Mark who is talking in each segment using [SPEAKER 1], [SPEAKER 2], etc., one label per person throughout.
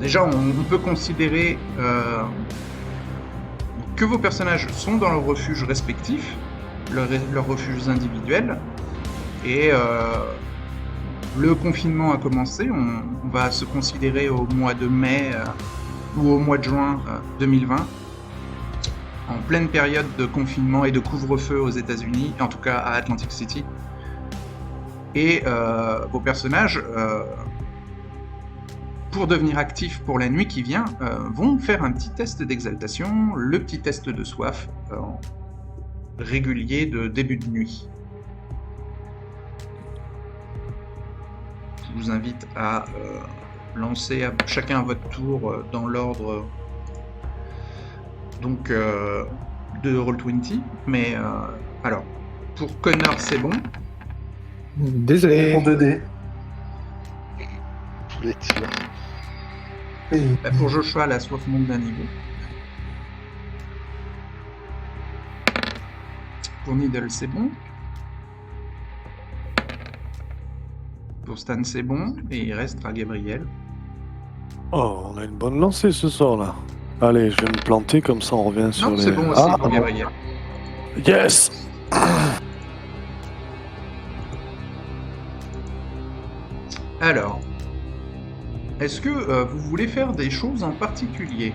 [SPEAKER 1] déjà, on peut considérer que vos personnages sont dans leur refuge respectif, leurs refuges individuels, et le confinement a commencé. On va se considérer au mois de mai ou au mois de juin 2020, en pleine période de confinement et de couvre-feu aux États-Unis, en tout cas à Atlantic City. Et vos personnages, pour devenir actifs pour la nuit qui vient, vont faire un petit test d'exaltation, le petit test de soif régulier de début de nuit. Je vous invite à lancer chacun à votre tour dans l'ordre donc de Roll20. Mais alors, pour Connor, c'est bon.
[SPEAKER 2] Désolé.
[SPEAKER 3] Pour 2D.
[SPEAKER 4] Je voulais être sûr.
[SPEAKER 1] Pour Joshua, la soif monte d'un niveau. Pour Needle, c'est bon. Pour Stan, c'est bon. Et il restera Gabriel.
[SPEAKER 5] Oh, on a une bonne lancée ce soir là. Allez, je vais me planter comme ça on revient sur
[SPEAKER 1] Non,
[SPEAKER 5] les...
[SPEAKER 1] c'est bon aussi pour Gabriel.
[SPEAKER 5] Yes.
[SPEAKER 1] Alors, est-ce que vous voulez faire des choses en particulier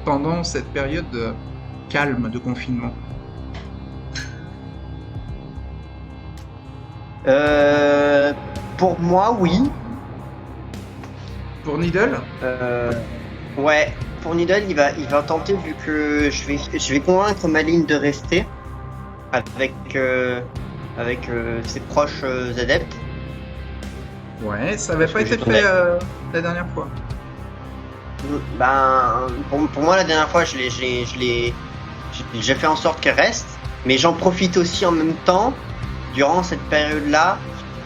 [SPEAKER 1] pendant cette période calme de confinement?
[SPEAKER 6] Pour moi, oui.
[SPEAKER 1] Pour Needle?
[SPEAKER 6] Ouais. Pour Needle, il va tenter, vu que je vais convaincre Maline de rester avec ses proches adeptes.
[SPEAKER 1] Ouais, ça avait pas été fait la dernière fois.
[SPEAKER 6] Ben, pour moi, la dernière fois, j'ai fait en sorte qu'elle reste, mais j'en profite aussi en même temps, durant cette période-là,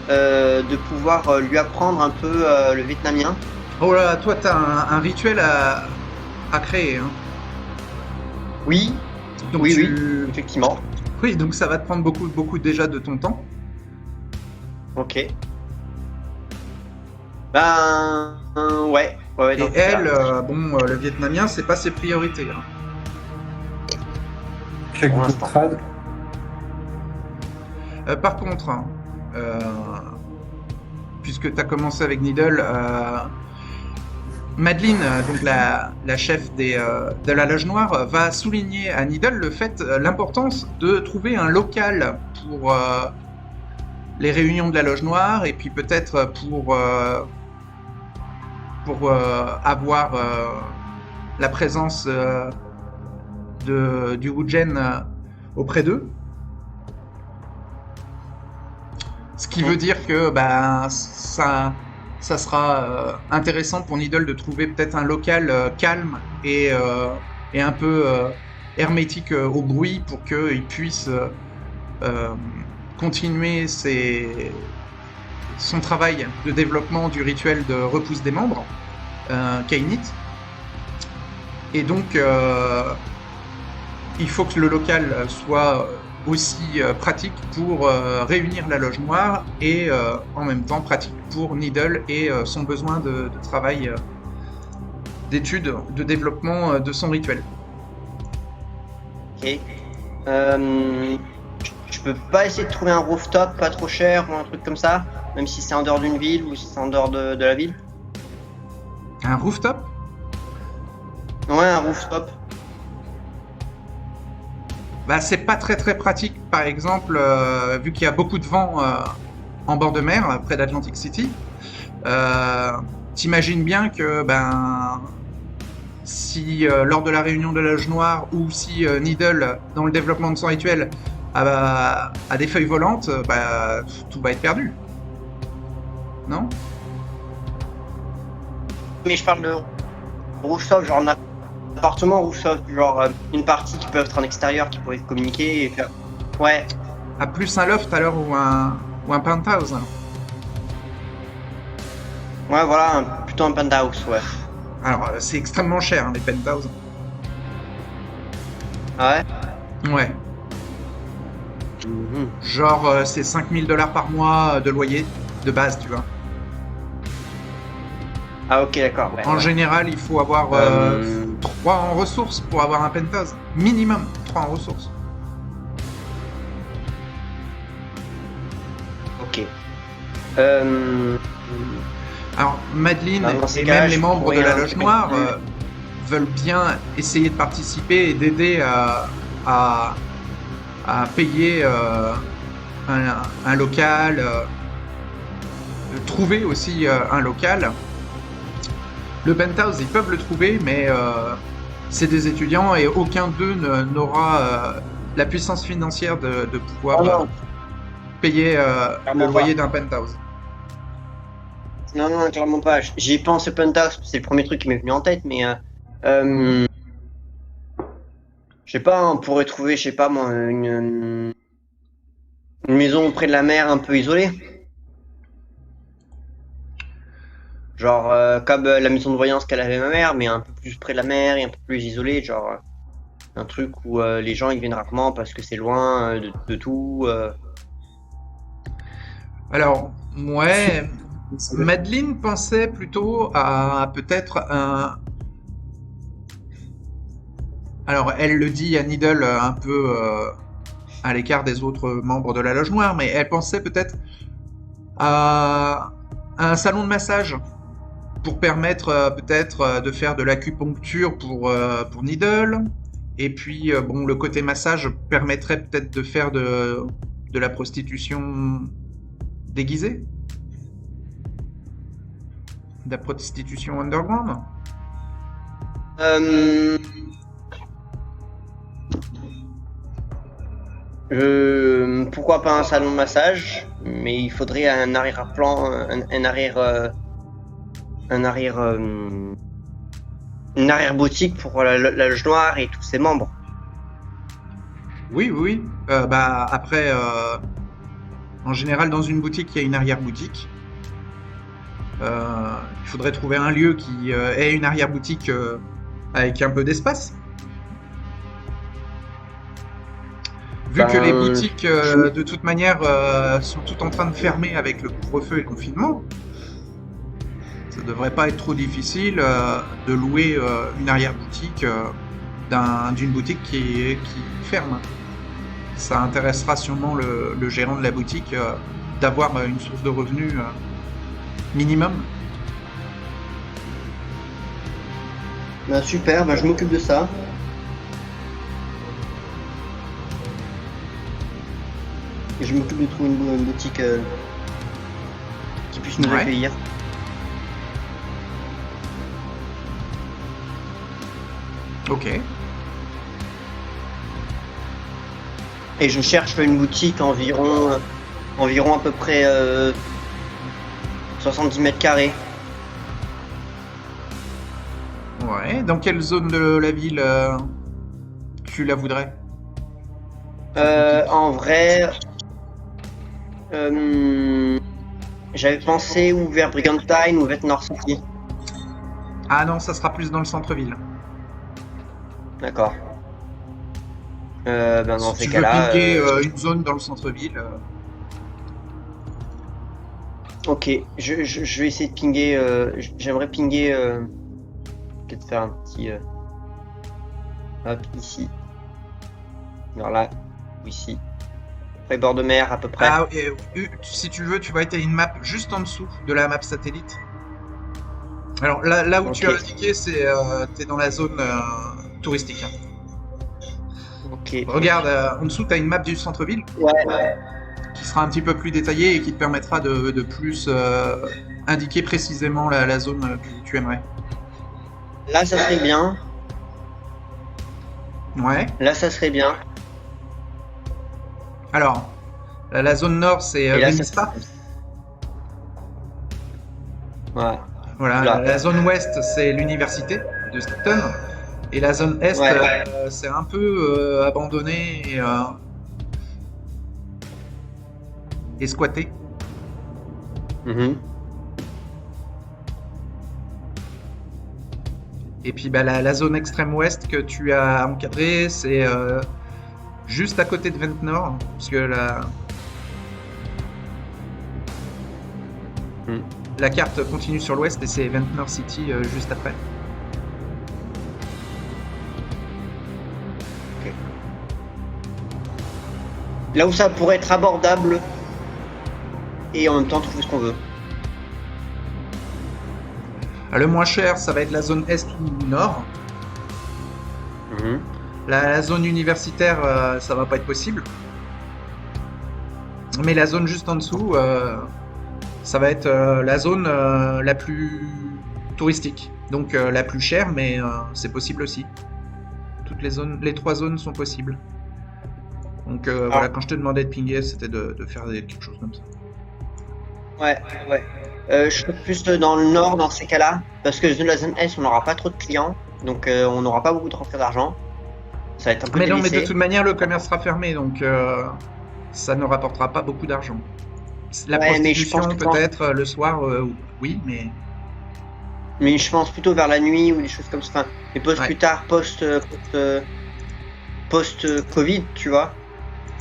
[SPEAKER 6] de pouvoir lui apprendre un peu le vietnamien.
[SPEAKER 1] Oh là, toi t'as un rituel à créer, hein.
[SPEAKER 6] Oui,
[SPEAKER 1] Donc
[SPEAKER 6] oui, effectivement.
[SPEAKER 1] Oui, donc ça va te prendre beaucoup déjà de ton temps.
[SPEAKER 6] Ok. Ben, ouais.
[SPEAKER 1] Et
[SPEAKER 6] donc,
[SPEAKER 1] elle, le vietnamien, c'est pas ses priorités, hein.
[SPEAKER 3] Check
[SPEAKER 6] Pour
[SPEAKER 3] beaucoup de
[SPEAKER 6] l'instant.
[SPEAKER 3] trad.
[SPEAKER 1] Par contre, hein, puisque tu as commencé avec Needle, Madeleine, donc la chef de la Loge Noire, va souligner à Needle l'importance de trouver un local pour les réunions de la Loge Noire, et puis peut-être pour avoir la présence du Wujen auprès d'eux. Ce qui veut dire que ça sera intéressant pour Needle de trouver peut-être un local calme et un peu hermétique au bruit, pour qu'il puisse continuer son travail de développement du rituel de repousse des membres, Kainit. Et donc, il faut que le local soit aussi pratique pour réunir la Loge Noire, et en même temps pratique pour Needle et son besoin de travail, d'études, de développement de son rituel.
[SPEAKER 6] Ok. Je peux pas essayer de trouver un rooftop pas trop cher ou un truc comme ça, même si c'est en dehors d'une ville ou si c'est en dehors de la ville?
[SPEAKER 1] Un rooftop?
[SPEAKER 6] Ouais, un rooftop.
[SPEAKER 1] C'est pas très pratique, par exemple, vu qu'il y a beaucoup de vent en bord de mer, près d'Atlantic City. T'imagines bien que si lors de la réunion de la Loge Noire, ou si Needle, dans le développement de son rituel, a des feuilles volantes, tout va être perdu. Non?
[SPEAKER 6] Mais je parle de rooftop, genre un appartement rooftop, genre une partie qui peut être en extérieur, qui pourrait communiquer et faire... Ouais.
[SPEAKER 1] Plus un loft alors, ou un penthouse.
[SPEAKER 6] Ouais, voilà, plutôt un penthouse, ouais.
[SPEAKER 1] Alors, c'est extrêmement cher, hein, les penthouses.
[SPEAKER 6] Ah ouais?
[SPEAKER 1] Ouais. Genre, c'est 5 000 $ par mois de loyer, de base, tu vois.
[SPEAKER 6] Ah ok, d'accord. Ouais,
[SPEAKER 1] En
[SPEAKER 6] ouais.
[SPEAKER 1] général, il faut avoir
[SPEAKER 6] Euh,
[SPEAKER 1] 3 en ressources pour avoir un penthouse. Minimum 3 en ressources.
[SPEAKER 6] Ok. Euh,
[SPEAKER 1] Alors, Madeleine
[SPEAKER 6] Bah, dans ces
[SPEAKER 1] et
[SPEAKER 6] cas-là,
[SPEAKER 1] même les
[SPEAKER 6] je
[SPEAKER 1] membres de
[SPEAKER 6] pourrais
[SPEAKER 1] la Loge Noire
[SPEAKER 6] inclure-
[SPEAKER 1] veulent bien essayer de participer et d'aider à, à payer un local, trouver aussi un local. Le penthouse, ils peuvent le trouver, mais c'est des étudiants et aucun d'eux n'aura la puissance financière de pouvoir
[SPEAKER 6] Oh non,
[SPEAKER 1] payer le
[SPEAKER 6] clairement
[SPEAKER 1] loyer
[SPEAKER 6] pas.
[SPEAKER 1] d'un penthouse.
[SPEAKER 6] Non, non, clairement pas. J'y pense au Penthouse, c'est le premier truc qui m'est venu en tête, mais euh, je sais pas, on pourrait trouver, je sais pas moi, une maison près de la mer un peu isolée. Genre comme la maison de voyance qu'elle avait ma mère, mais un peu plus près de la mer et un peu plus isolée, genre un truc où les gens ils viennent rarement parce que c'est loin de tout.
[SPEAKER 1] Alors, ouais,
[SPEAKER 2] C'est vrai.
[SPEAKER 1] Madeleine pensait plutôt à peut-être un... Alors, elle le dit à Needle un peu à l'écart des autres membres de la Loge Noire, mais elle pensait peut-être à un salon de massage pour permettre peut-être de faire de l'acupuncture pour Needle. Et puis, bon, le côté massage permettrait peut-être de faire de la prostitution déguisée, de la prostitution underground.
[SPEAKER 6] Euh, Pourquoi pas un salon de massage, mais il faudrait un arrière-plan, un arrière, un arrière, une arrière-boutique pour la Loge Noire et tous ses membres.
[SPEAKER 1] Oui, oui, oui. Bah, après, en général, dans une boutique, il y a une arrière-boutique. Il faudrait trouver un lieu qui ait une arrière-boutique avec un peu d'espace. Vu que les boutiques, de toute manière, sont toutes en train de fermer avec le couvre-feu et le confinement, ça devrait pas être trop difficile de louer une arrière-boutique d'une boutique qui ferme. Ça intéressera sûrement le gérant de la boutique d'avoir une source de revenus minimum.
[SPEAKER 6] Bah, super, bah, je m'occupe de ça. Et je m'occupe de trouver une boutique qui puisse nous
[SPEAKER 1] Ouais.
[SPEAKER 6] accueillir.
[SPEAKER 1] Ok.
[SPEAKER 6] Et je cherche une boutique environ à peu près 70 mètres carrés.
[SPEAKER 1] Ouais. Dans quelle zone de la ville tu la voudrais?
[SPEAKER 6] En vrai, j'avais pensé ou vers Brigantine ou vers North City.
[SPEAKER 1] Ah non, ça sera plus dans le centre-ville.
[SPEAKER 6] D'accord. Ben dans
[SPEAKER 1] Si
[SPEAKER 6] ces
[SPEAKER 1] tu veux
[SPEAKER 6] cas-là,
[SPEAKER 1] pinguer une zone dans le centre-ville,
[SPEAKER 6] ok, je vais essayer de pinguer. J'aimerais pinguer. Peut-être faire un petit. Hop, ici. Alors là, ou ici. Près bord de mer, à peu près.
[SPEAKER 1] ah, et, si tu veux, tu vas être à une map juste en dessous de la map satellite. Alors là où tu as
[SPEAKER 6] Ok.
[SPEAKER 1] indiqué, c'est t'es dans la zone touristique. Hein.
[SPEAKER 6] Ok.
[SPEAKER 1] Regarde, en dessous, tu as une map du centre-ville
[SPEAKER 6] Ouais.
[SPEAKER 1] qui sera un petit peu plus détaillée et qui te permettra de plus indiquer précisément la zone que tu aimerais.
[SPEAKER 6] Là, ça serait bien.
[SPEAKER 1] Ouais.
[SPEAKER 6] Là, ça serait bien.
[SPEAKER 1] Alors, la zone nord, c'est
[SPEAKER 6] Et là,
[SPEAKER 1] Vemista.
[SPEAKER 6] Ouais.
[SPEAKER 1] Voilà.
[SPEAKER 6] Là.
[SPEAKER 1] La zone ouest, c'est l'université de Stockton. Et la zone est,
[SPEAKER 6] Ouais.
[SPEAKER 1] c'est un peu abandonné et squatté.
[SPEAKER 6] Mhm.
[SPEAKER 1] Et puis bah, la zone extrême ouest que tu as encadrée, c'est juste à côté de Ventnor, parce que la carte continue sur l'ouest et c'est Ventnor City juste après.
[SPEAKER 6] Là où ça pourrait être abordable et en même temps trouver ce qu'on veut.
[SPEAKER 1] Le moins cher, ça va être la zone est ou nord. La zone universitaire, ça va pas être possible. Mais la zone juste en dessous, ça va être la zone la plus touristique. Donc la plus chère, mais c'est possible aussi. Les 3 zones sont possibles. Donc voilà, quand je te demandais de pinguer, c'était de faire quelque chose comme ça.
[SPEAKER 6] Ouais. Je suis plus dans le nord dans ces cas-là, parce que dans la zone Est, on n'aura pas trop de clients, donc on n'aura pas beaucoup de rentrées d'argent. Ça va être un peu
[SPEAKER 1] Mais non, mais
[SPEAKER 6] dévissé.
[SPEAKER 1] de toute manière, le commerce sera fermé, donc ça ne rapportera pas beaucoup d'argent. La
[SPEAKER 6] Ouais, mais je
[SPEAKER 1] prostitution,
[SPEAKER 6] pense que
[SPEAKER 1] peut-être, le soir, oui, mais...
[SPEAKER 6] Mais je pense plutôt vers la nuit ou des choses comme ça. Enfin, mais plus tard, post-Covid, tu vois.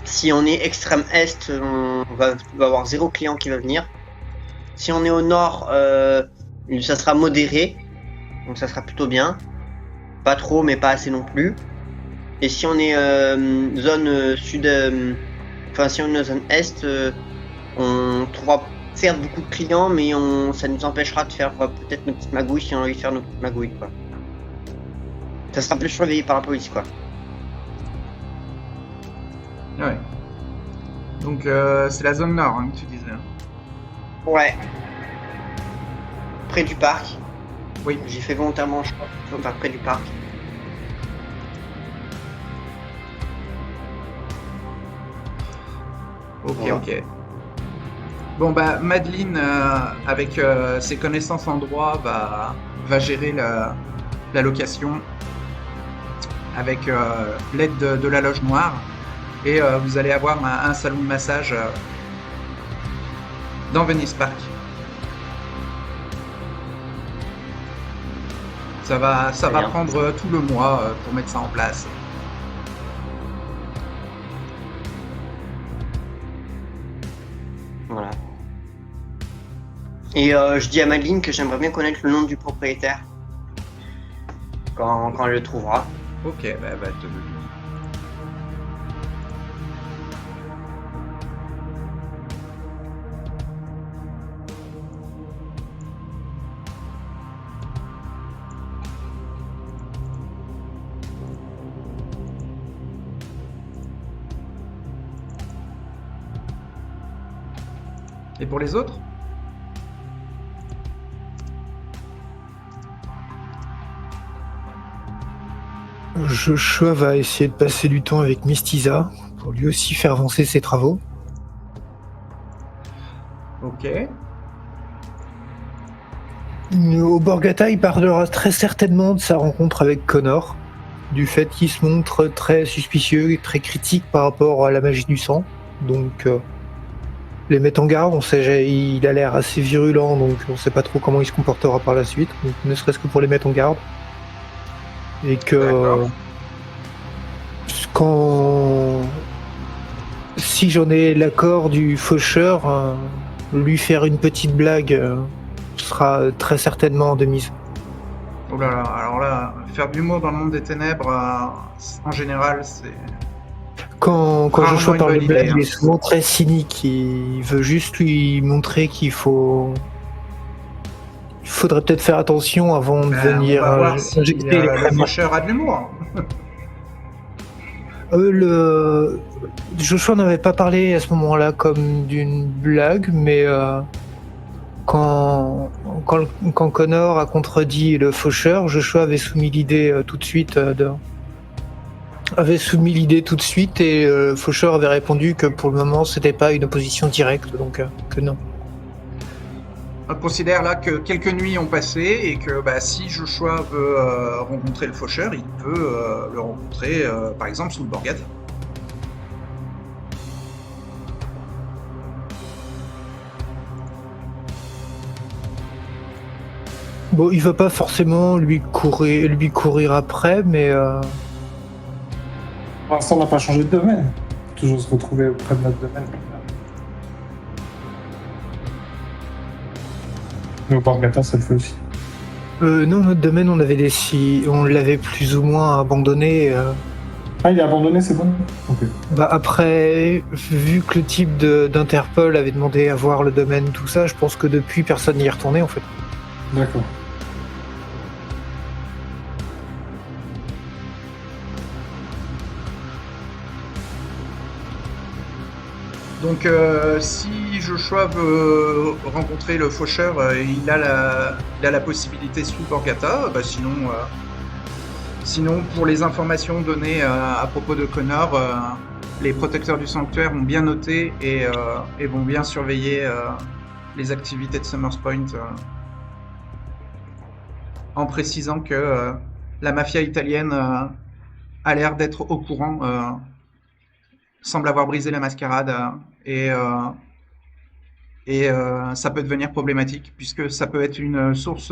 [SPEAKER 6] Si on est extrême Est, on va avoir 0 client qui va venir. Si on est au nord, ça sera modéré. Donc ça sera plutôt bien. Pas trop, mais pas assez non plus. Et si on est zone sud... si on est zone Est, on trouvera certes beaucoup de clients, mais ça nous empêchera de faire peut-être nos petites magouilles si on a envie de faire nos petites magouilles, quoi. Ça sera plus surveillé par la police, quoi.
[SPEAKER 1] Ouais. Donc c'est la zone nord, que tu disais.
[SPEAKER 6] Ouais. Près du parc.
[SPEAKER 1] Oui.
[SPEAKER 6] J'ai fait volontairement, je crois, près du parc.
[SPEAKER 1] Ok,
[SPEAKER 6] Voilà.
[SPEAKER 1] ok. Bon, bah, Madeline, avec ses connaissances en droit, va gérer la location avec l'aide de la loge noire. Et vous allez avoir un salon de massage dans Venice Park. Ça va
[SPEAKER 6] bien.
[SPEAKER 1] prendre tout le mois pour mettre ça en place.
[SPEAKER 6] Voilà. Et je dis à Madeline que j'aimerais bien connaître le nom du propriétaire. Quand elle le trouvera.
[SPEAKER 1] Ok, bah, elle va te le dire. Et pour les autres?
[SPEAKER 2] Joshua va essayer de passer du temps avec Mistisa pour lui aussi faire avancer ses travaux.
[SPEAKER 1] Ok.
[SPEAKER 2] Au Borgata, il parlera très certainement de sa rencontre avec Connor, du fait qu'il se montre très suspicieux et très critique par rapport à la magie du sang. Donc, les mettre en garde, on sait, il a l'air assez virulent, donc on sait pas trop comment il se comportera par la suite, donc ne serait-ce que pour les mettre en garde. Et que si j'en ai l'accord du faucheur, lui faire une petite blague sera très certainement de mise.
[SPEAKER 1] Oh là là, alors là, faire de l'humour dans le monde des ténèbres, en général, c'est...
[SPEAKER 2] Quand
[SPEAKER 1] Rarement
[SPEAKER 2] Joshua
[SPEAKER 1] une
[SPEAKER 2] parle de
[SPEAKER 1] bonne
[SPEAKER 2] blague,
[SPEAKER 1] idée,
[SPEAKER 2] il est souvent très cynique. Il veut juste lui montrer qu'il faudrait peut-être faire attention avant de venir
[SPEAKER 1] on va voir si
[SPEAKER 2] injecter les
[SPEAKER 1] le
[SPEAKER 2] crèmes.
[SPEAKER 1] faucheur a de l'humour.
[SPEAKER 2] Joshua n'avait pas parlé à ce moment-là comme d'une blague, mais quand Connor a contredit le faucheur, Joshua avait soumis l'idée tout de suite et le faucheur avait répondu que pour le moment c'était pas une opposition directe, donc que non.
[SPEAKER 1] On considère là que quelques nuits ont passé et que si Joshua veut rencontrer le faucheur, il peut le rencontrer par exemple sous le Borgata.
[SPEAKER 2] Bon, il va pas forcément lui courir après, mais
[SPEAKER 3] Pour l'instant, on n'a pas changé de domaine. On peut toujours se retrouver auprès de notre domaine. Mais au Borgata, ça le fait aussi.
[SPEAKER 2] Non, notre domaine, on l'avait plus ou moins abandonné.
[SPEAKER 3] Ah, il est abandonné, c'est bon. Ok.
[SPEAKER 2] Bah après, vu que le type d'Interpol avait demandé à voir le domaine, tout ça, je pense que depuis, personne n'y est retourné en fait.
[SPEAKER 3] D'accord.
[SPEAKER 1] Donc, si Joshua veut rencontrer le faucheur, il a la possibilité sous Borgata. Bah, sinon, pour les informations données à propos de Connor, les protecteurs du sanctuaire ont bien noté et vont bien surveiller les activités de Summers Point en précisant que la mafia italienne a l'air d'être au courant, semble avoir brisé la mascarade et ça peut devenir problématique puisque ça peut être une source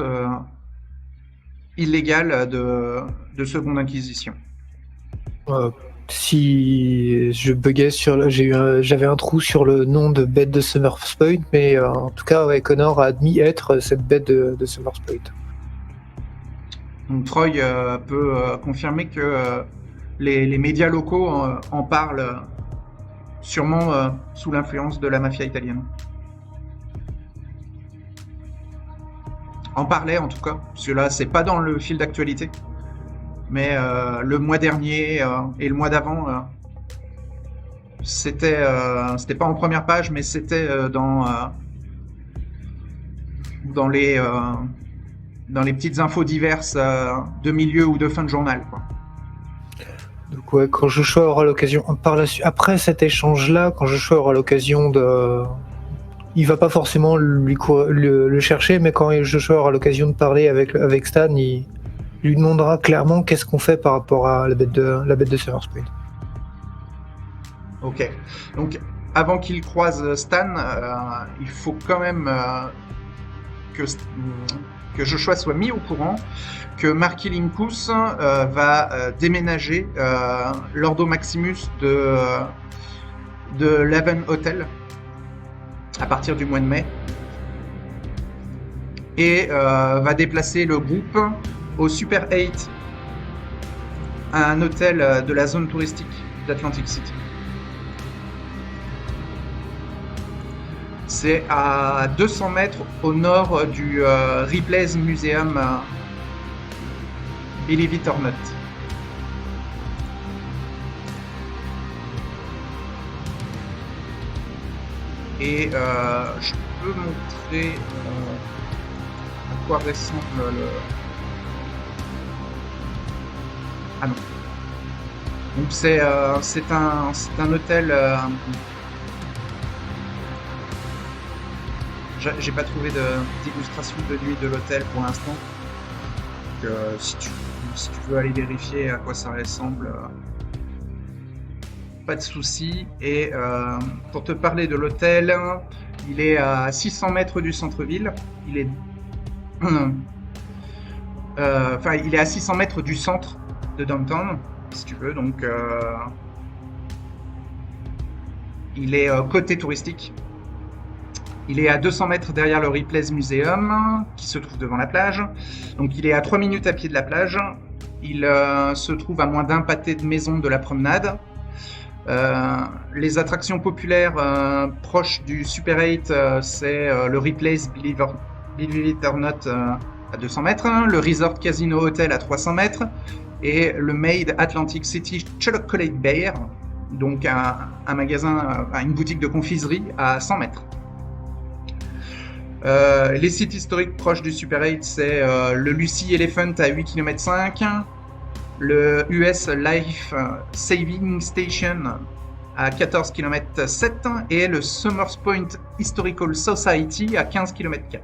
[SPEAKER 1] illégale de seconde inquisition.
[SPEAKER 2] Si je buguais j'avais un trou sur le nom de bête de Summers Point, mais en tout cas, ouais, Connor a admis être cette bête de Summers Point.
[SPEAKER 1] Donc Troy peut confirmer que les médias locaux en parlent sûrement sous l'influence de la mafia italienne. En parlait en tout cas, parce que là c'est pas dans le fil d'actualité, mais le mois dernier et le mois d'avant, c'était pas en première page, mais c'était dans les petites infos diverses de milieu ou de fin de journal, quoi.
[SPEAKER 2] Donc ouais, quand Joshua aura l'occasion, après cet échange-là, quand Joshua aura l'occasion de... Il va pas forcément le chercher, mais quand Joshua aura l'occasion de parler avec Stan, il lui demandera clairement qu'est-ce qu'on fait par rapport à la bête de Summers Point.
[SPEAKER 1] Ok. Donc, avant qu'il croise Stan, il faut quand même que Joshua soit mis au courant que Marky Lincus va déménager l'Ordo Maximus de l'Haven Hotel à partir du mois de mai et va déplacer le groupe au Super 8, un hôtel de la zone touristique d'Atlantic City. C'est à 200 mètres au nord du Ripley's Museum Believe It or Not. Et je peux montrer à quoi ressemble le... Ah non. Donc c'est un hôtel... J'ai pas trouvé d'illustration de nuit de l'hôtel pour l'instant. Donc si tu veux aller vérifier à quoi ça ressemble... pas de souci. Et pour te parler de l'hôtel, il est à 600 mètres du centre-ville. Il est il est à 600 mètres du centre de downtown, si tu veux. Donc il est côté touristique. Il est à 200 mètres derrière le Ripley's Museum, qui se trouve devant la plage. Donc il est à 3 minutes à pied de la plage. Il se trouve à moins d'un pâté de maison de la promenade. Les attractions populaires proches du Super 8, c'est le Ripley's Believe It or Not à 200 mètres, le Resort Casino Hotel à 300 mètres et le Made Atlantic City Chocolate Bear, donc un magasin, une boutique de confiserie à 100 mètres. Les sites historiques proches du Super 8, c'est le Lucy Elephant à 8 km 5, le US Life Saving Station à 14 km 7 et le Summers Point Historical Society à 15 km 4.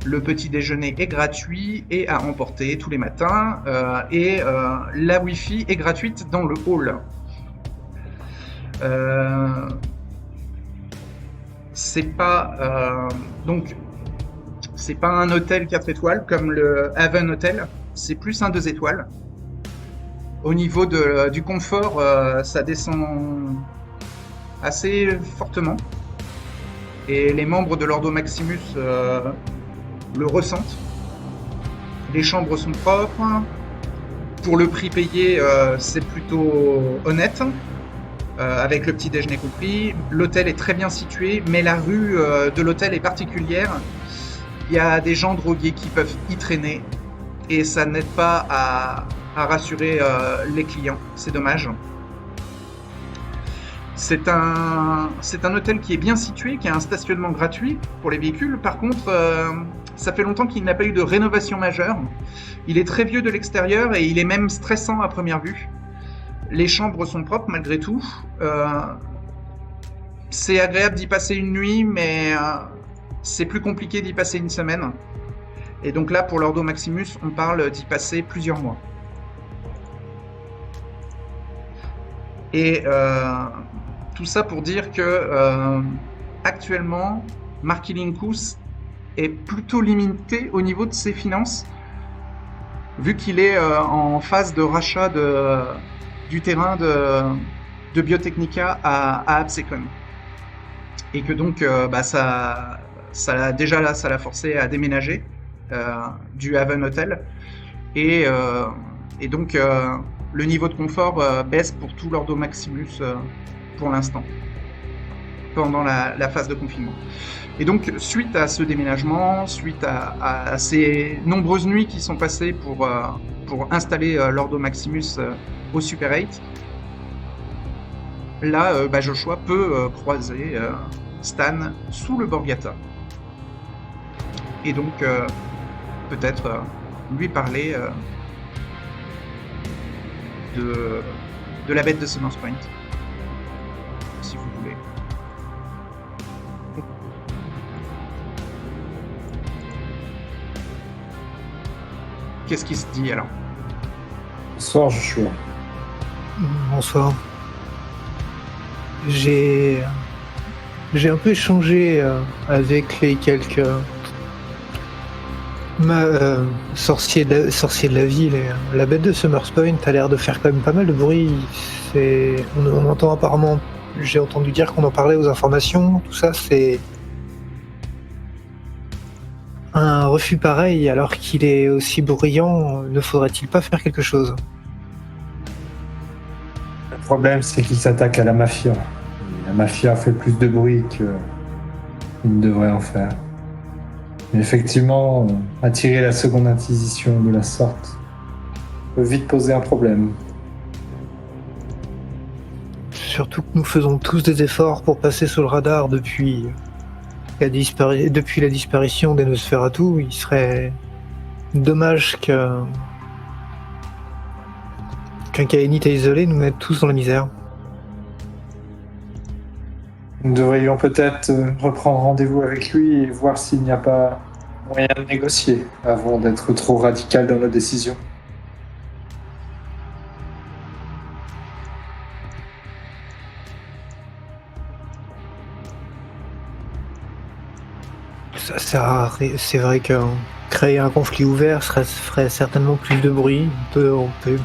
[SPEAKER 1] Le petit déjeuner est gratuit et à emporter tous les matins et la Wi-Fi est gratuite dans le hall. C'est pas un hôtel 4 étoiles comme le Haven Hotel, c'est plus un 2 étoiles. Au niveau du confort, ça descend assez fortement. Et les membres de l'Ordo Maximus le ressentent. Les chambres sont propres. Pour le prix payé, c'est plutôt honnête, avec le petit déjeuner compris. L'hôtel est très bien situé, mais la rue de l'hôtel est particulière. Il y a des gens drogués qui peuvent y traîner, et ça n'aide pas à rassurer les clients. C'est dommage. C'est un hôtel qui est bien situé, qui a un stationnement gratuit pour les véhicules. Par contre, ça fait longtemps qu'il n'a pas eu de rénovation majeure. Il est très vieux de l'extérieur et il est même stressant à première vue. Les chambres sont propres malgré tout. C'est agréable d'y passer une nuit, mais c'est plus compliqué d'y passer une semaine. Et donc là, pour l'Ordo Maximus, on parle d'y passer plusieurs mois. Et tout ça pour dire que actuellement, Markilinkus est plutôt limité au niveau de ses finances, vu qu'il est en phase de rachat du terrain de Biotechnica à Absecon. Et que donc, ça l'a forcé à déménager du Haven Hotel. Et donc, le niveau de confort baisse pour tout l'Ordo Maximus pour l'instant, pendant la phase de confinement. Et donc, suite à ce déménagement, suite à ces nombreuses nuits qui sont passées pour installer l'Ordo Maximus au Super 8, là, Joshua peut croiser Stan sous le Borgata. Et donc, peut-être lui parler de la bête de Summer's Point, si vous voulez. Qu'est-ce qui se dit alors?
[SPEAKER 3] Bonsoir, Joshua.
[SPEAKER 2] Bonsoir. J'ai un peu échangé avec les quelques sorciers de la ville. Et, la bête de Summer's Point a l'air de faire quand même pas mal de bruit. On entend apparemment, j'ai entendu dire qu'on en parlait aux informations. Tout ça, c'est un refus pareil, alors qu'il est aussi bruyant. Ne faudrait-il pas faire quelque chose?
[SPEAKER 3] Le problème, c'est qu'il s'attaque à la mafia. La mafia fait plus de bruit qu'il ne devrait en faire. Mais effectivement, attirer la seconde inquisition de la sorte peut vite poser un problème.
[SPEAKER 2] Surtout que nous faisons tous des efforts pour passer sous le radar depuis la disparition des Nosferatu. Il serait dommage qu'un Kainite isolé nous mette tous dans la misère.
[SPEAKER 3] Nous devrions peut-être reprendre rendez-vous avec lui et voir s'il n'y a pas moyen de négocier avant d'être trop radical dans nos décisions.
[SPEAKER 2] Ça sert à rien. C'est vrai que créer un conflit ouvert ferait certainement plus de bruit. On peut.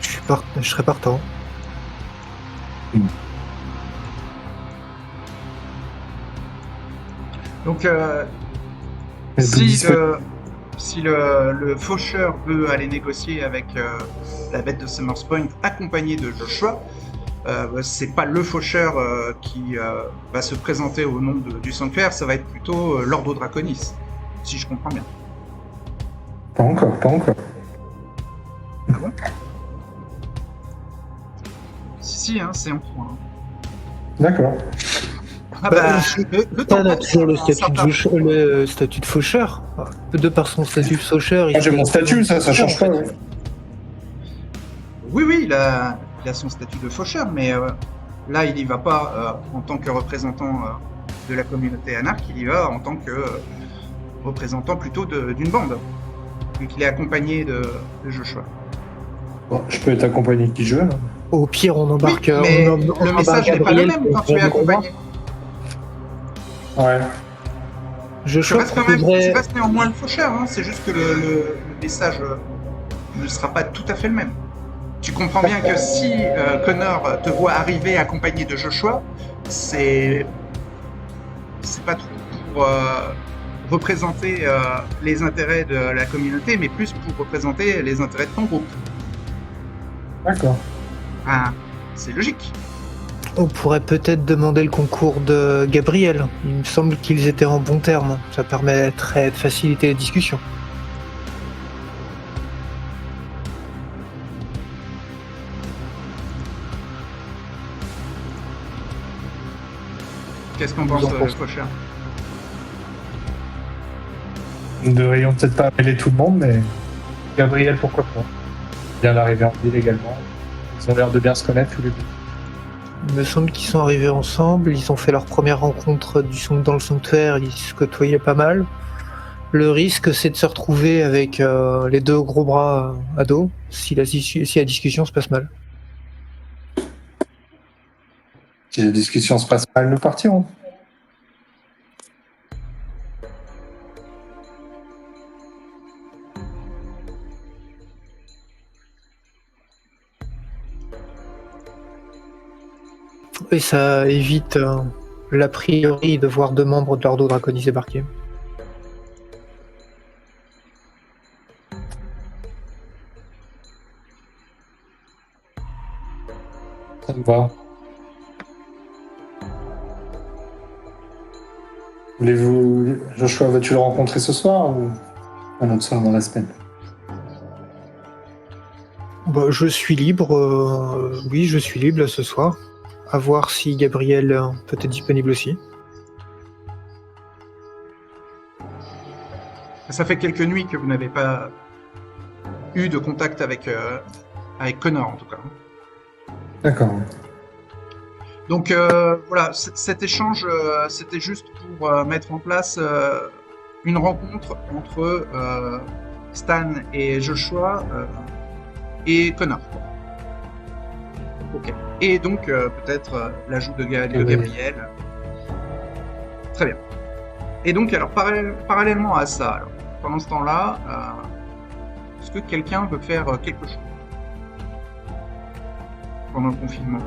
[SPEAKER 2] Je serais partant.
[SPEAKER 1] Donc, si le faucheur veut aller négocier avec la bête de Summer's Point accompagné de Joshua, c'est pas le faucheur qui va se présenter au nom du sanctuaire, ça va être plutôt l'Ordo Draconis, si je comprends bien.
[SPEAKER 3] Pas encore.
[SPEAKER 1] Ah bon? Si, hein, c'est en cours. Hein.
[SPEAKER 3] D'accord.
[SPEAKER 1] Ah bah,
[SPEAKER 2] Stan a toujours le statut de faucheur. De par son statut de faucheur...
[SPEAKER 3] J'ai mon statut, ça change pas. Ouais.
[SPEAKER 1] Oui, il a son statut de faucheur, mais là, il y va pas en tant que représentant de la communauté anarque, il y va en tant que représentant plutôt d'une bande, vu qu'il est accompagné de Joshua.
[SPEAKER 3] Bon, je peux être accompagné de qui je veux, là.
[SPEAKER 2] Au pire, on embarque...
[SPEAKER 1] Oui, mais le message n'est pas le même quand tu es accompagné.
[SPEAKER 3] Ouais.
[SPEAKER 2] Tu
[SPEAKER 1] restes néanmoins le faucheur, hein. C'est juste que le message ne sera pas tout à fait le même. Tu comprends bien que si Connor te voit arriver accompagné de Joshua, c'est pas trop pour représenter les intérêts de la communauté, mais plus pour représenter les intérêts de ton groupe.
[SPEAKER 3] D'accord.
[SPEAKER 1] Ah, c'est logique.
[SPEAKER 2] On pourrait peut-être demander le concours de Gabriel. Il me semble qu'ils étaient en bons termes. Ça permettrait de faciliter les discussions.
[SPEAKER 1] Qu'est-ce qu'on
[SPEAKER 2] Vous
[SPEAKER 1] pense,
[SPEAKER 2] en pensez
[SPEAKER 1] Cocher?
[SPEAKER 3] Nous ne devrions peut-être pas mêler tout le monde, mais Gabriel, pourquoi pas. Bien l'arriver en ville également. Ils ont l'air de bien se connaître tous les deux.
[SPEAKER 2] Il me semble qu'ils sont arrivés ensemble, ils ont fait leur première rencontre dans le sanctuaire, ils se côtoyaient pas mal. Le risque, c'est de se retrouver avec les deux gros bras à dos si la discussion se passe mal.
[SPEAKER 3] Si la discussion se passe mal, nous partirons.
[SPEAKER 2] Et ça évite l'a priori de voir 2 membres de l'Ordo Draconis débarquer.
[SPEAKER 3] Ça me va. Voulez-vous... Joshua, veux-tu le rencontrer ce soir ou un autre soir dans la semaine?
[SPEAKER 2] Bah, je suis libre, oui, je suis libre là, ce soir. À voir si Gabriel peut être disponible aussi.
[SPEAKER 1] Ça fait quelques nuits que vous n'avez pas eu de contact avec Connor, en tout cas.
[SPEAKER 3] D'accord.
[SPEAKER 1] Donc voilà, cet échange, c'était juste pour mettre en place une rencontre entre Stan et Joshua et Connor. Ok. Et donc peut-être l'ajout de Gabriel. Très bien. Et donc alors parallèlement à ça, alors, pendant ce temps-là, est-ce que quelqu'un veut faire quelque chose pendant le confinement?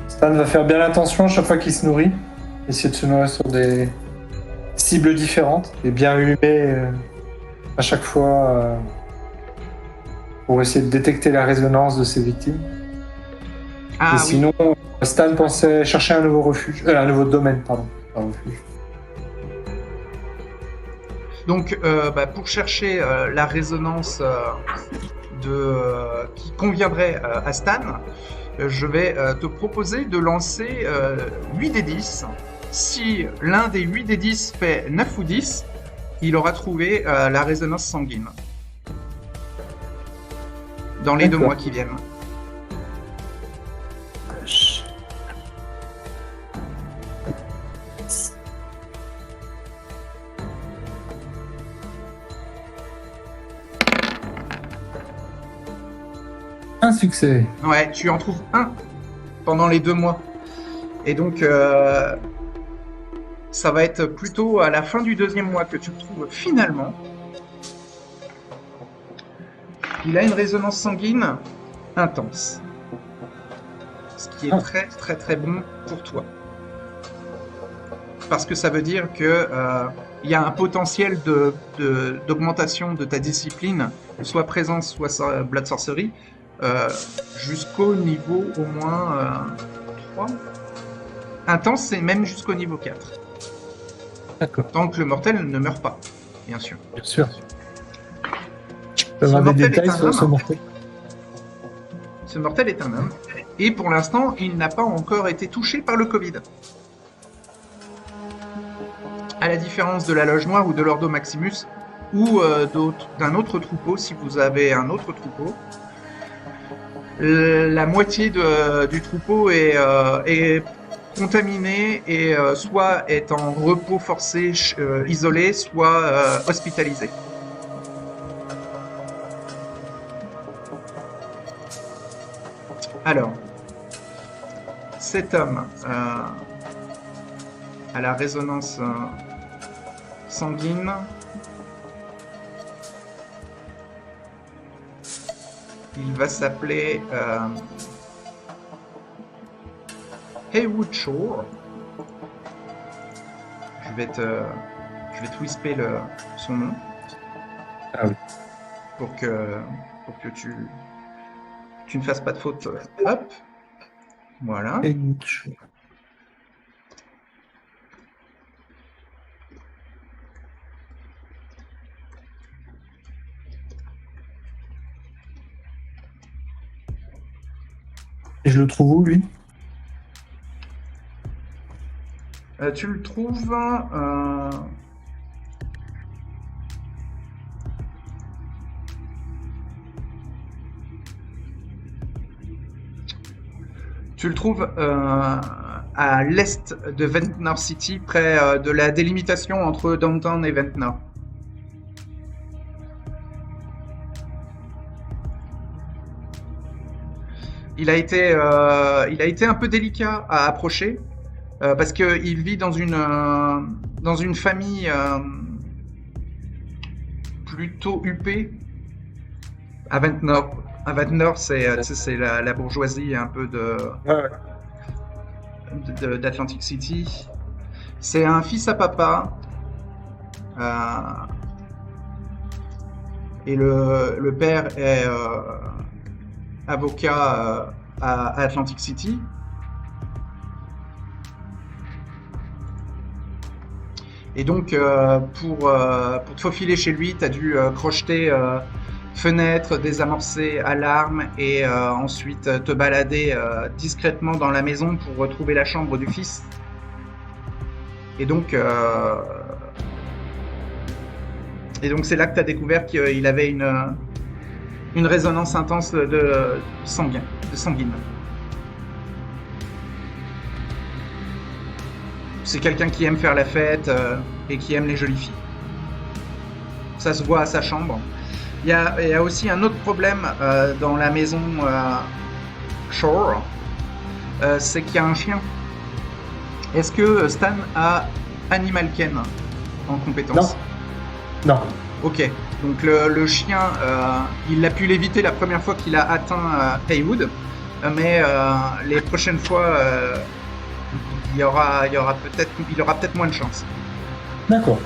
[SPEAKER 3] Stan va faire bien attention à chaque fois qu'il se nourrit. Essayer de se nourrir sur des cibles différentes et bien allumer à chaque fois pour essayer de détecter la résonance de ses victimes.
[SPEAKER 1] Ah
[SPEAKER 3] et
[SPEAKER 1] oui.
[SPEAKER 3] sinon, Stan pensait chercher un nouveau refuge, un nouveau domaine, pardon, pas refuge.
[SPEAKER 1] Donc pour chercher la résonance qui conviendrait à Stan, je vais te proposer de lancer 8 des 10. Si l'un des 8 des 10 fait 9 ou 10, il aura trouvé la résonance sanguine. Dans les 2 mois qui viennent.
[SPEAKER 3] Un succès.
[SPEAKER 1] Ouais, tu en trouves un pendant les 2 mois. Et donc, ça va être plutôt à la fin du 2e mois que tu le trouves finalement. Il a une résonance sanguine intense. Ce qui est très très très bon pour toi. Parce que ça veut dire que il y a un potentiel d'augmentation de ta discipline, soit présence, soit Blood Sorcery, jusqu'au niveau au moins 3. Intense, c'est même jusqu'au niveau 4.
[SPEAKER 3] D'accord.
[SPEAKER 1] Tant que le mortel ne meurt pas, bien sûr.
[SPEAKER 3] Bien sûr. Je peux
[SPEAKER 1] Ce
[SPEAKER 3] avoir des
[SPEAKER 1] mortel
[SPEAKER 3] détails
[SPEAKER 1] est un
[SPEAKER 3] sur ce
[SPEAKER 1] homme.
[SPEAKER 3] mortel.
[SPEAKER 1] Ce mortel est un homme. Et pour l'instant, il n'a pas encore été touché par le Covid. À la différence de la Loge Noire ou de l'Ordo Maximus, ou d'un autre troupeau, si vous avez un autre troupeau, la moitié du troupeau est contaminé et soit est en repos forcé isolé, soit hospitalisé. Alors, cet homme à la résonance sanguine, il va s'appeler Haywood Shore. Je vais te whisper son nom.
[SPEAKER 3] Ah oui.
[SPEAKER 1] Pour que tu ne fasses pas de faute. Hop. Voilà.
[SPEAKER 3] Et je le trouve où, lui?
[SPEAKER 1] Tu le trouves... Tu le trouves à l'est de Ventnor City, près de la délimitation entre Downtown et Ventnor. Il a été un peu délicat à approcher parce qu'il vit dans une famille plutôt huppée à Ventnor. À Ventnor, c'est la bourgeoisie un peu d'Atlantic City. C'est un fils à papa. Et le père est avocat à Atlantic City. Et donc, pour te faufiler chez lui, tu as dû crocheter fenêtres, désamorcer alarmes et ensuite te balader discrètement dans la maison pour retrouver la chambre du fils. Et donc c'est là que tu as découvert qu'il avait une résonance intense de sanguine. C'est quelqu'un qui aime faire la fête et qui aime les jolies filles. Ça se voit à sa chambre. Il y a aussi un autre problème dans la maison Shore, c'est qu'il y a un chien. Est-ce que Stan a Animal Ken en compétence?
[SPEAKER 3] Non.
[SPEAKER 1] Ok, donc le chien, il a pu l'éviter la première fois qu'il a atteint Haywood, mais les prochaines fois, il aura peut-être moins de chance.
[SPEAKER 3] D'accord.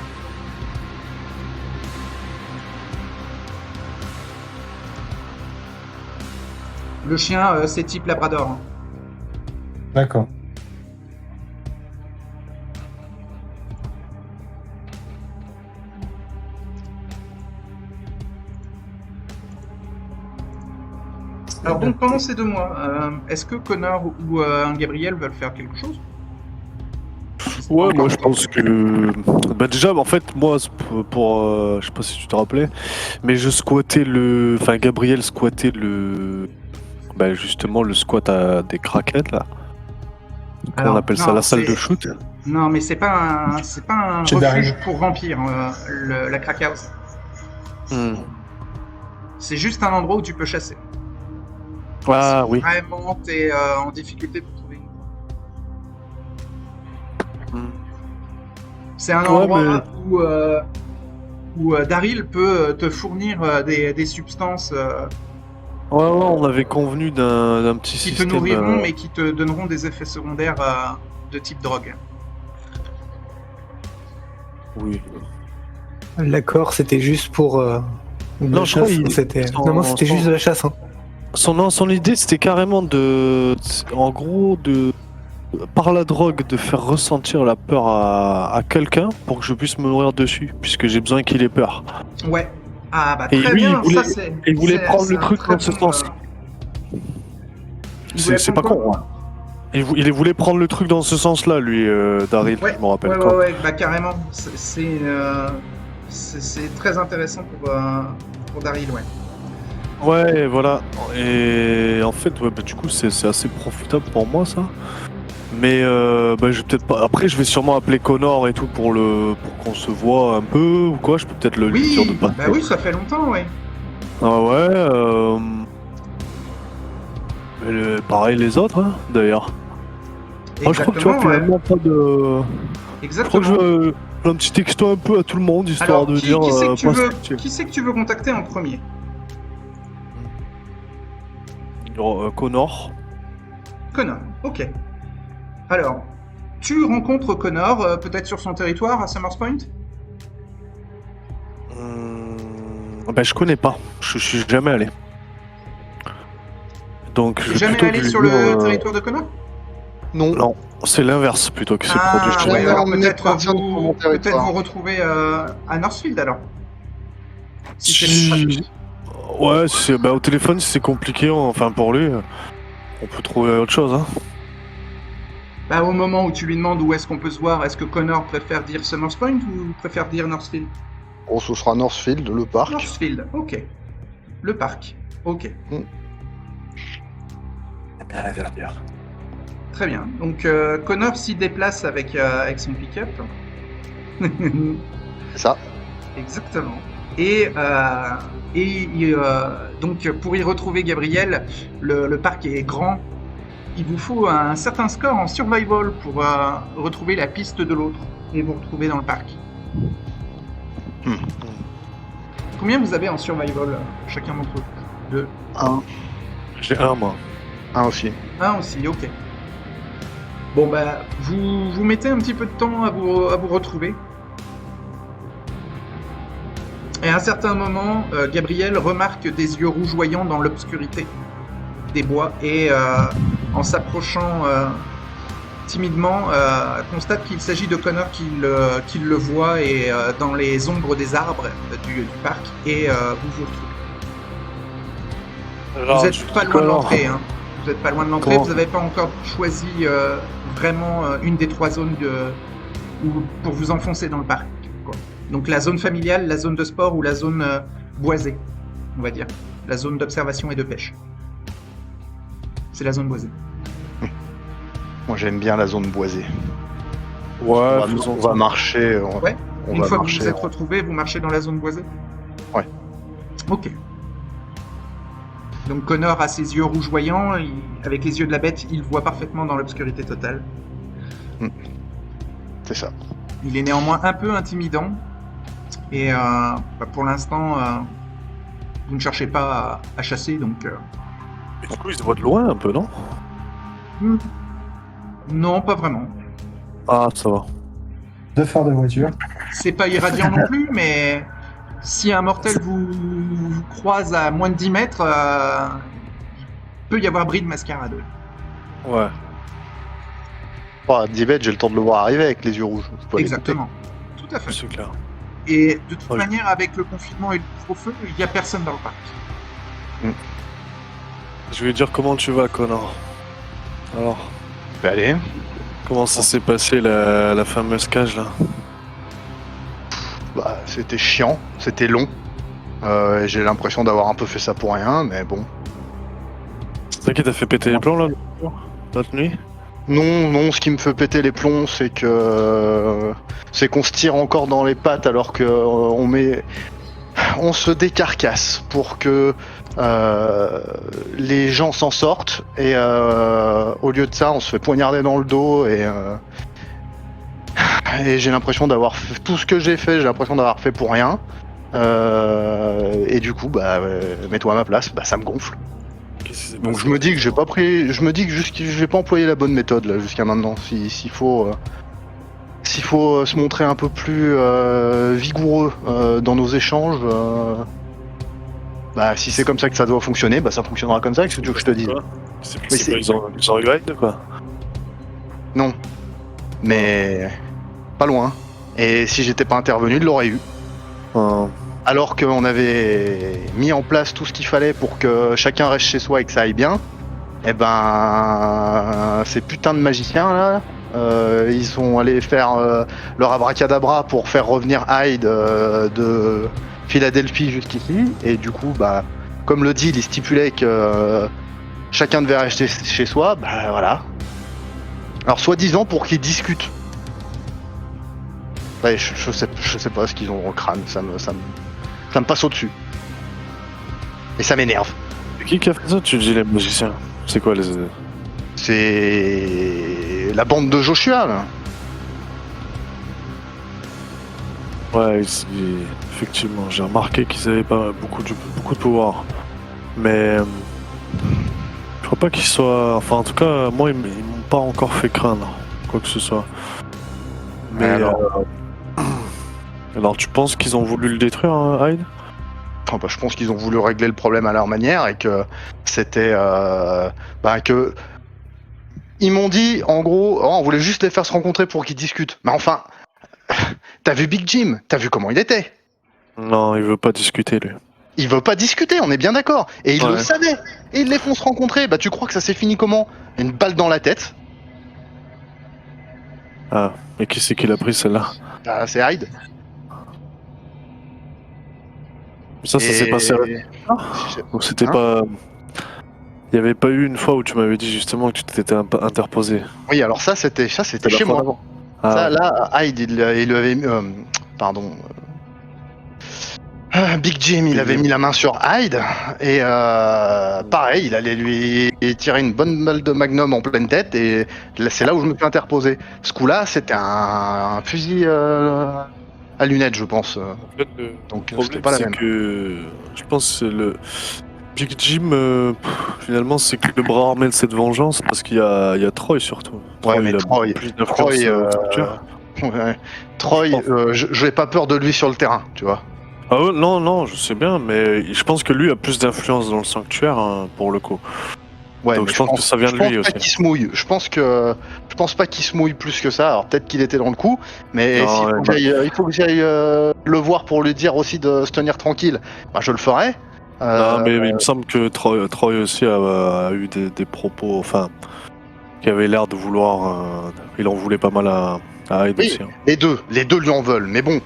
[SPEAKER 1] Le chien, c'est type Labrador.
[SPEAKER 3] D'accord.
[SPEAKER 1] Alors donc pendant ces 2 mois, est-ce que Connor ou Gabriel veulent faire quelque chose?
[SPEAKER 5] Ouais, moi je pense que. Bah déjà, en fait, moi, je sais pas si tu te rappelais, mais je squattais Enfin, Gabriel squattait Bah justement, le squat à des craquettes là.
[SPEAKER 1] Alors,
[SPEAKER 5] on appelle ça
[SPEAKER 1] non,
[SPEAKER 5] la salle de shoot.
[SPEAKER 1] Non, mais c'est pas un
[SPEAKER 3] Chez
[SPEAKER 1] refuge
[SPEAKER 3] Daryl.
[SPEAKER 1] pour vampires, la crack house. C'est juste un endroit où tu peux chasser.
[SPEAKER 5] Ah
[SPEAKER 1] Si
[SPEAKER 5] oui.
[SPEAKER 1] vraiment t'es en difficulté pour trouver une. C'est un endroit où Daryl peut te fournir des substances
[SPEAKER 5] Ouais, on avait convenu d'un petit
[SPEAKER 1] qui te
[SPEAKER 5] système.
[SPEAKER 1] nourriront mais qui te donneront des effets secondaires de type drogue.
[SPEAKER 5] Oui.
[SPEAKER 2] L'accord, c'était juste pour.
[SPEAKER 5] Non, je crois
[SPEAKER 2] c'était. Non, c'était juste de la chasse. Hein.
[SPEAKER 5] Son idée, c'était carrément en gros, par la drogue, de faire ressentir la peur à quelqu'un pour que je puisse me nourrir dessus, puisque j'ai besoin qu'il ait peur.
[SPEAKER 1] Ouais. Ah bah
[SPEAKER 5] Et
[SPEAKER 1] très
[SPEAKER 5] lui,
[SPEAKER 1] bien,
[SPEAKER 5] il voulait prendre le truc dans ce sens. C'est pas con, hein. Il voulait prendre le truc dans ce sens-là, lui, Daryl,
[SPEAKER 1] ouais,
[SPEAKER 5] je me rappelle.
[SPEAKER 1] Ouais, bah carrément. C'est très intéressant pour Daryl, ouais.
[SPEAKER 5] Ouais, voilà. Et en fait, bah, du coup, c'est assez profitable pour moi, ça. Mais bah, je vais peut-être pas. Après, je vais sûrement appeler Connor et tout pour qu'on se voit un peu ou quoi. Je peux peut-être lui dire de pas.
[SPEAKER 1] Bah oui, ça fait longtemps, ouais.
[SPEAKER 5] Ah ouais. Pareil les autres, hein, d'ailleurs. Moi, je crois que tu vois finalement pas de.
[SPEAKER 1] Exactement.
[SPEAKER 5] Je crois que je fais un petit texto un peu à tout le monde histoire
[SPEAKER 1] Alors,
[SPEAKER 5] de dire.
[SPEAKER 1] qui c'est que tu veux contacter en premier?
[SPEAKER 5] Connor.
[SPEAKER 1] Connor, ok. Alors, tu rencontres Connor, peut-être sur son territoire à Summers Point?
[SPEAKER 5] Ben, je connais pas. Je suis jamais allé. Donc, je vais
[SPEAKER 1] Jamais
[SPEAKER 5] plutôt
[SPEAKER 1] allé
[SPEAKER 5] lui
[SPEAKER 1] sur
[SPEAKER 5] dire,
[SPEAKER 1] le territoire de Connor?
[SPEAKER 5] Non, c'est l'inverse plutôt qui s'est produit chez
[SPEAKER 1] ouais,
[SPEAKER 5] moi.
[SPEAKER 1] alors
[SPEAKER 4] Non, mais personne pour mon
[SPEAKER 1] peut-être
[SPEAKER 4] territoire.
[SPEAKER 1] vous retrouvez à Northfield alors. Si c'est
[SPEAKER 5] Si-
[SPEAKER 1] pratique.
[SPEAKER 5] Ouais, au téléphone, si c'est compliqué, enfin pour lui, on peut trouver autre chose. Hein.
[SPEAKER 1] Bah, au moment où tu lui demandes où est-ce qu'on peut se voir, est-ce que Connor préfère dire Summers Point ou préfère dire Northfield?
[SPEAKER 4] Oh, ce sera Northfield, le parc.
[SPEAKER 1] Northfield, ok. Le parc, ok.
[SPEAKER 3] Bien la verdure.
[SPEAKER 1] Très bien. Donc Connor s'y déplace avec son pick-up.
[SPEAKER 4] C'est ça.
[SPEAKER 1] Exactement. Donc pour y retrouver Gabriel, le parc est grand. Il vous faut un certain score en survival pour retrouver la piste de l'autre et vous retrouver dans le parc. Combien vous avez en survival chacun d'entre vous? 2.
[SPEAKER 5] J'ai un, moi.
[SPEAKER 4] Un aussi.
[SPEAKER 1] Un aussi, ok. Bon bah, vous mettez un petit peu de temps à vous retrouver. Et à un certain moment, Gabriel remarque des yeux rougeoyants dans l'obscurité des bois et en s'approchant timidement, constate qu'il s'agit de Connor qui le voit et dans les ombres des arbres du parc et vous retrouvez. Vous êtes pas loin de l'entrée, hein. Vous êtes pas loin de l'entrée,
[SPEAKER 5] Comment
[SPEAKER 1] vous n'avez pas encore choisi vraiment une des 3 zones pour vous enfoncer dans le parc, quoi. Donc la zone familiale, la zone de sport ou la zone boisée, on va dire. La zone d'observation et de pêche. C'est la zone boisée.
[SPEAKER 4] Moi, j'aime bien la zone boisée.
[SPEAKER 5] Ouais,
[SPEAKER 4] On va marcher.
[SPEAKER 1] Ouais.
[SPEAKER 4] On
[SPEAKER 1] Une
[SPEAKER 4] va
[SPEAKER 1] fois que vous
[SPEAKER 4] marcher.
[SPEAKER 1] vous êtes retrouvés, vous marchez dans la zone boisée?
[SPEAKER 4] Ouais.
[SPEAKER 1] Ok. Donc Connor a ses yeux rougeoyants, avec les yeux de la bête, il voit parfaitement dans l'obscurité totale.
[SPEAKER 4] C'est ça.
[SPEAKER 1] Il est néanmoins un peu intimidant. Et pour l'instant, vous ne cherchez pas à chasser, donc...
[SPEAKER 5] Et du coup, il se voit de loin un peu, non?
[SPEAKER 1] Non, pas vraiment.
[SPEAKER 5] Ah, ça va.
[SPEAKER 3] 2 phares de voiture.
[SPEAKER 1] C'est pas irradiant non plus, mais si un mortel vous croise à moins de 10 mètres, il peut y avoir bris de mascarade.
[SPEAKER 5] Ouais.
[SPEAKER 4] À 10 mètres, j'ai le temps de le voir arriver avec les yeux rouges. Je peux aller
[SPEAKER 1] Exactement. Tout à fait.
[SPEAKER 5] C'est clair.
[SPEAKER 1] Et de toute
[SPEAKER 5] Ouais.
[SPEAKER 1] manière, avec le confinement et le couvre-feu, il n'y a personne dans le parc.
[SPEAKER 5] Je vais dire comment tu vas, Connor. Alors,
[SPEAKER 4] couper. Allez.
[SPEAKER 5] comment ça s'est passé la fameuse cage là?
[SPEAKER 4] Bah, c'était chiant, c'était long. J'ai l'impression d'avoir un peu fait ça pour rien, mais bon.
[SPEAKER 5] C'est toi qui t'as fait péter les plombs là l'autre nuit?
[SPEAKER 4] Non, ce qui me fait péter les plombs, c'est qu'on se tire encore dans les pattes alors que on se décarcasse pour que les gens s'en sortent et au lieu de ça, on se fait poignarder dans le dos et j'ai l'impression d'avoir fait tout ce que j'ai fait, j'ai l'impression d'avoir fait pour rien. Et du coup, mets-toi à ma place, ça me gonfle.
[SPEAKER 5] Qu'est-ce qui s'est
[SPEAKER 4] Donc
[SPEAKER 5] passé?
[SPEAKER 4] je me dis que j'ai pas pris, je me dis que j'ai pas employé la bonne méthode là jusqu'à maintenant. S'il faut se montrer un peu plus vigoureux dans nos échanges, si c'est comme ça que ça doit fonctionner, ça fonctionnera comme ça. Qu'est-ce que tu veux que je te dise?
[SPEAKER 5] Quoi
[SPEAKER 4] Mais
[SPEAKER 5] c'est quoi, ils ont regretté de quoi?
[SPEAKER 4] Non, mais pas loin. Et si j'étais pas intervenu, il l'aurait eu. Alors qu'on avait mis en place tout ce qu'il fallait pour que chacun reste chez soi et que ça aille bien, ces putains de magiciens là, ils sont allés faire leur abracadabra pour faire revenir Hyde de Philadelphie jusqu'ici, et du coup, comme le deal, il stipulait que chacun devait rester chez soi, voilà. Alors, soi-disant pour qu'ils discutent. Ouais, je sais pas ce qu'ils ont au crâne, ça me passe au-dessus. Et ça m'énerve.
[SPEAKER 5] C'est qui a fait ça? Tu dis les magiciens. C'est quoi les...
[SPEAKER 4] C'est la bande de Joshua, là.
[SPEAKER 5] Ouais, effectivement, j'ai remarqué qu'ils avaient pas beaucoup de pouvoir. Mais... je crois pas qu'ils soient... Enfin, en tout cas, moi, ils m'ont pas encore fait craindre. quoi que ce soit. Mais alors tu penses qu'ils ont voulu le détruire, hein, Hyde?
[SPEAKER 4] Je pense qu'ils ont voulu régler le problème à leur manière et que c'était que ils m'ont dit en gros on voulait juste les faire se rencontrer pour qu'ils discutent. Mais enfin, t'as vu Big Jim, t'as vu comment il était?
[SPEAKER 5] Non, il veut pas discuter lui.
[SPEAKER 4] Il veut pas discuter, on est bien d'accord. Et il le savait. Et ils les font se rencontrer. Bah tu crois que ça s'est fini comment? Une balle dans la tête.
[SPEAKER 5] Ah, et qui c'est qui l'a pris celle-là?
[SPEAKER 4] Bah c'est Hyde.
[SPEAKER 5] Ça s'est passé. Ou c'était pas. Il y avait pas eu une fois où tu m'avais dit justement que tu t'étais interposé.
[SPEAKER 4] Oui, alors ça c'était chez moi.
[SPEAKER 5] Ah,
[SPEAKER 4] ça là, Hyde il lui avait mis, Big Jim, il avait mis la main sur Hyde et pareil, il allait lui tirer une bonne balle de magnum en pleine tête et c'est là où je me suis interposé. Ce coup-là, c'était un fusil à lunettes, je pense.
[SPEAKER 5] En fait,
[SPEAKER 4] Donc
[SPEAKER 5] le
[SPEAKER 4] c'était pas la même.
[SPEAKER 5] que je pense que le Big Jim, finalement, c'est que le bras armé de cette vengeance parce qu'il y a Troy surtout.
[SPEAKER 4] Ouais, mais
[SPEAKER 5] il a
[SPEAKER 4] Troy,
[SPEAKER 5] plus d'influence structure.
[SPEAKER 4] Troy, je n'ai pas peur de lui sur le terrain, tu vois.
[SPEAKER 5] Ah ouais, non, je sais bien, mais je pense que lui a plus d'influence dans le sanctuaire, hein, pour le coup.
[SPEAKER 4] Ouais,
[SPEAKER 5] donc je pense que ça vient de lui aussi.
[SPEAKER 4] Je pense pas qu'il se mouille. Je pense pas qu'il se mouille plus que ça. Alors peut-être qu'il était dans le coup, mais il faut que j'aille le voir pour lui dire aussi de se tenir tranquille. Bah, je le ferai.
[SPEAKER 5] Non, mais il me semble que Troy aussi a eu des propos, enfin, qui avaient l'air de vouloir. Il en voulait pas mal à Hyde
[SPEAKER 4] oui,
[SPEAKER 5] aussi. Hein.
[SPEAKER 4] Les deux lui en veulent, mais bon.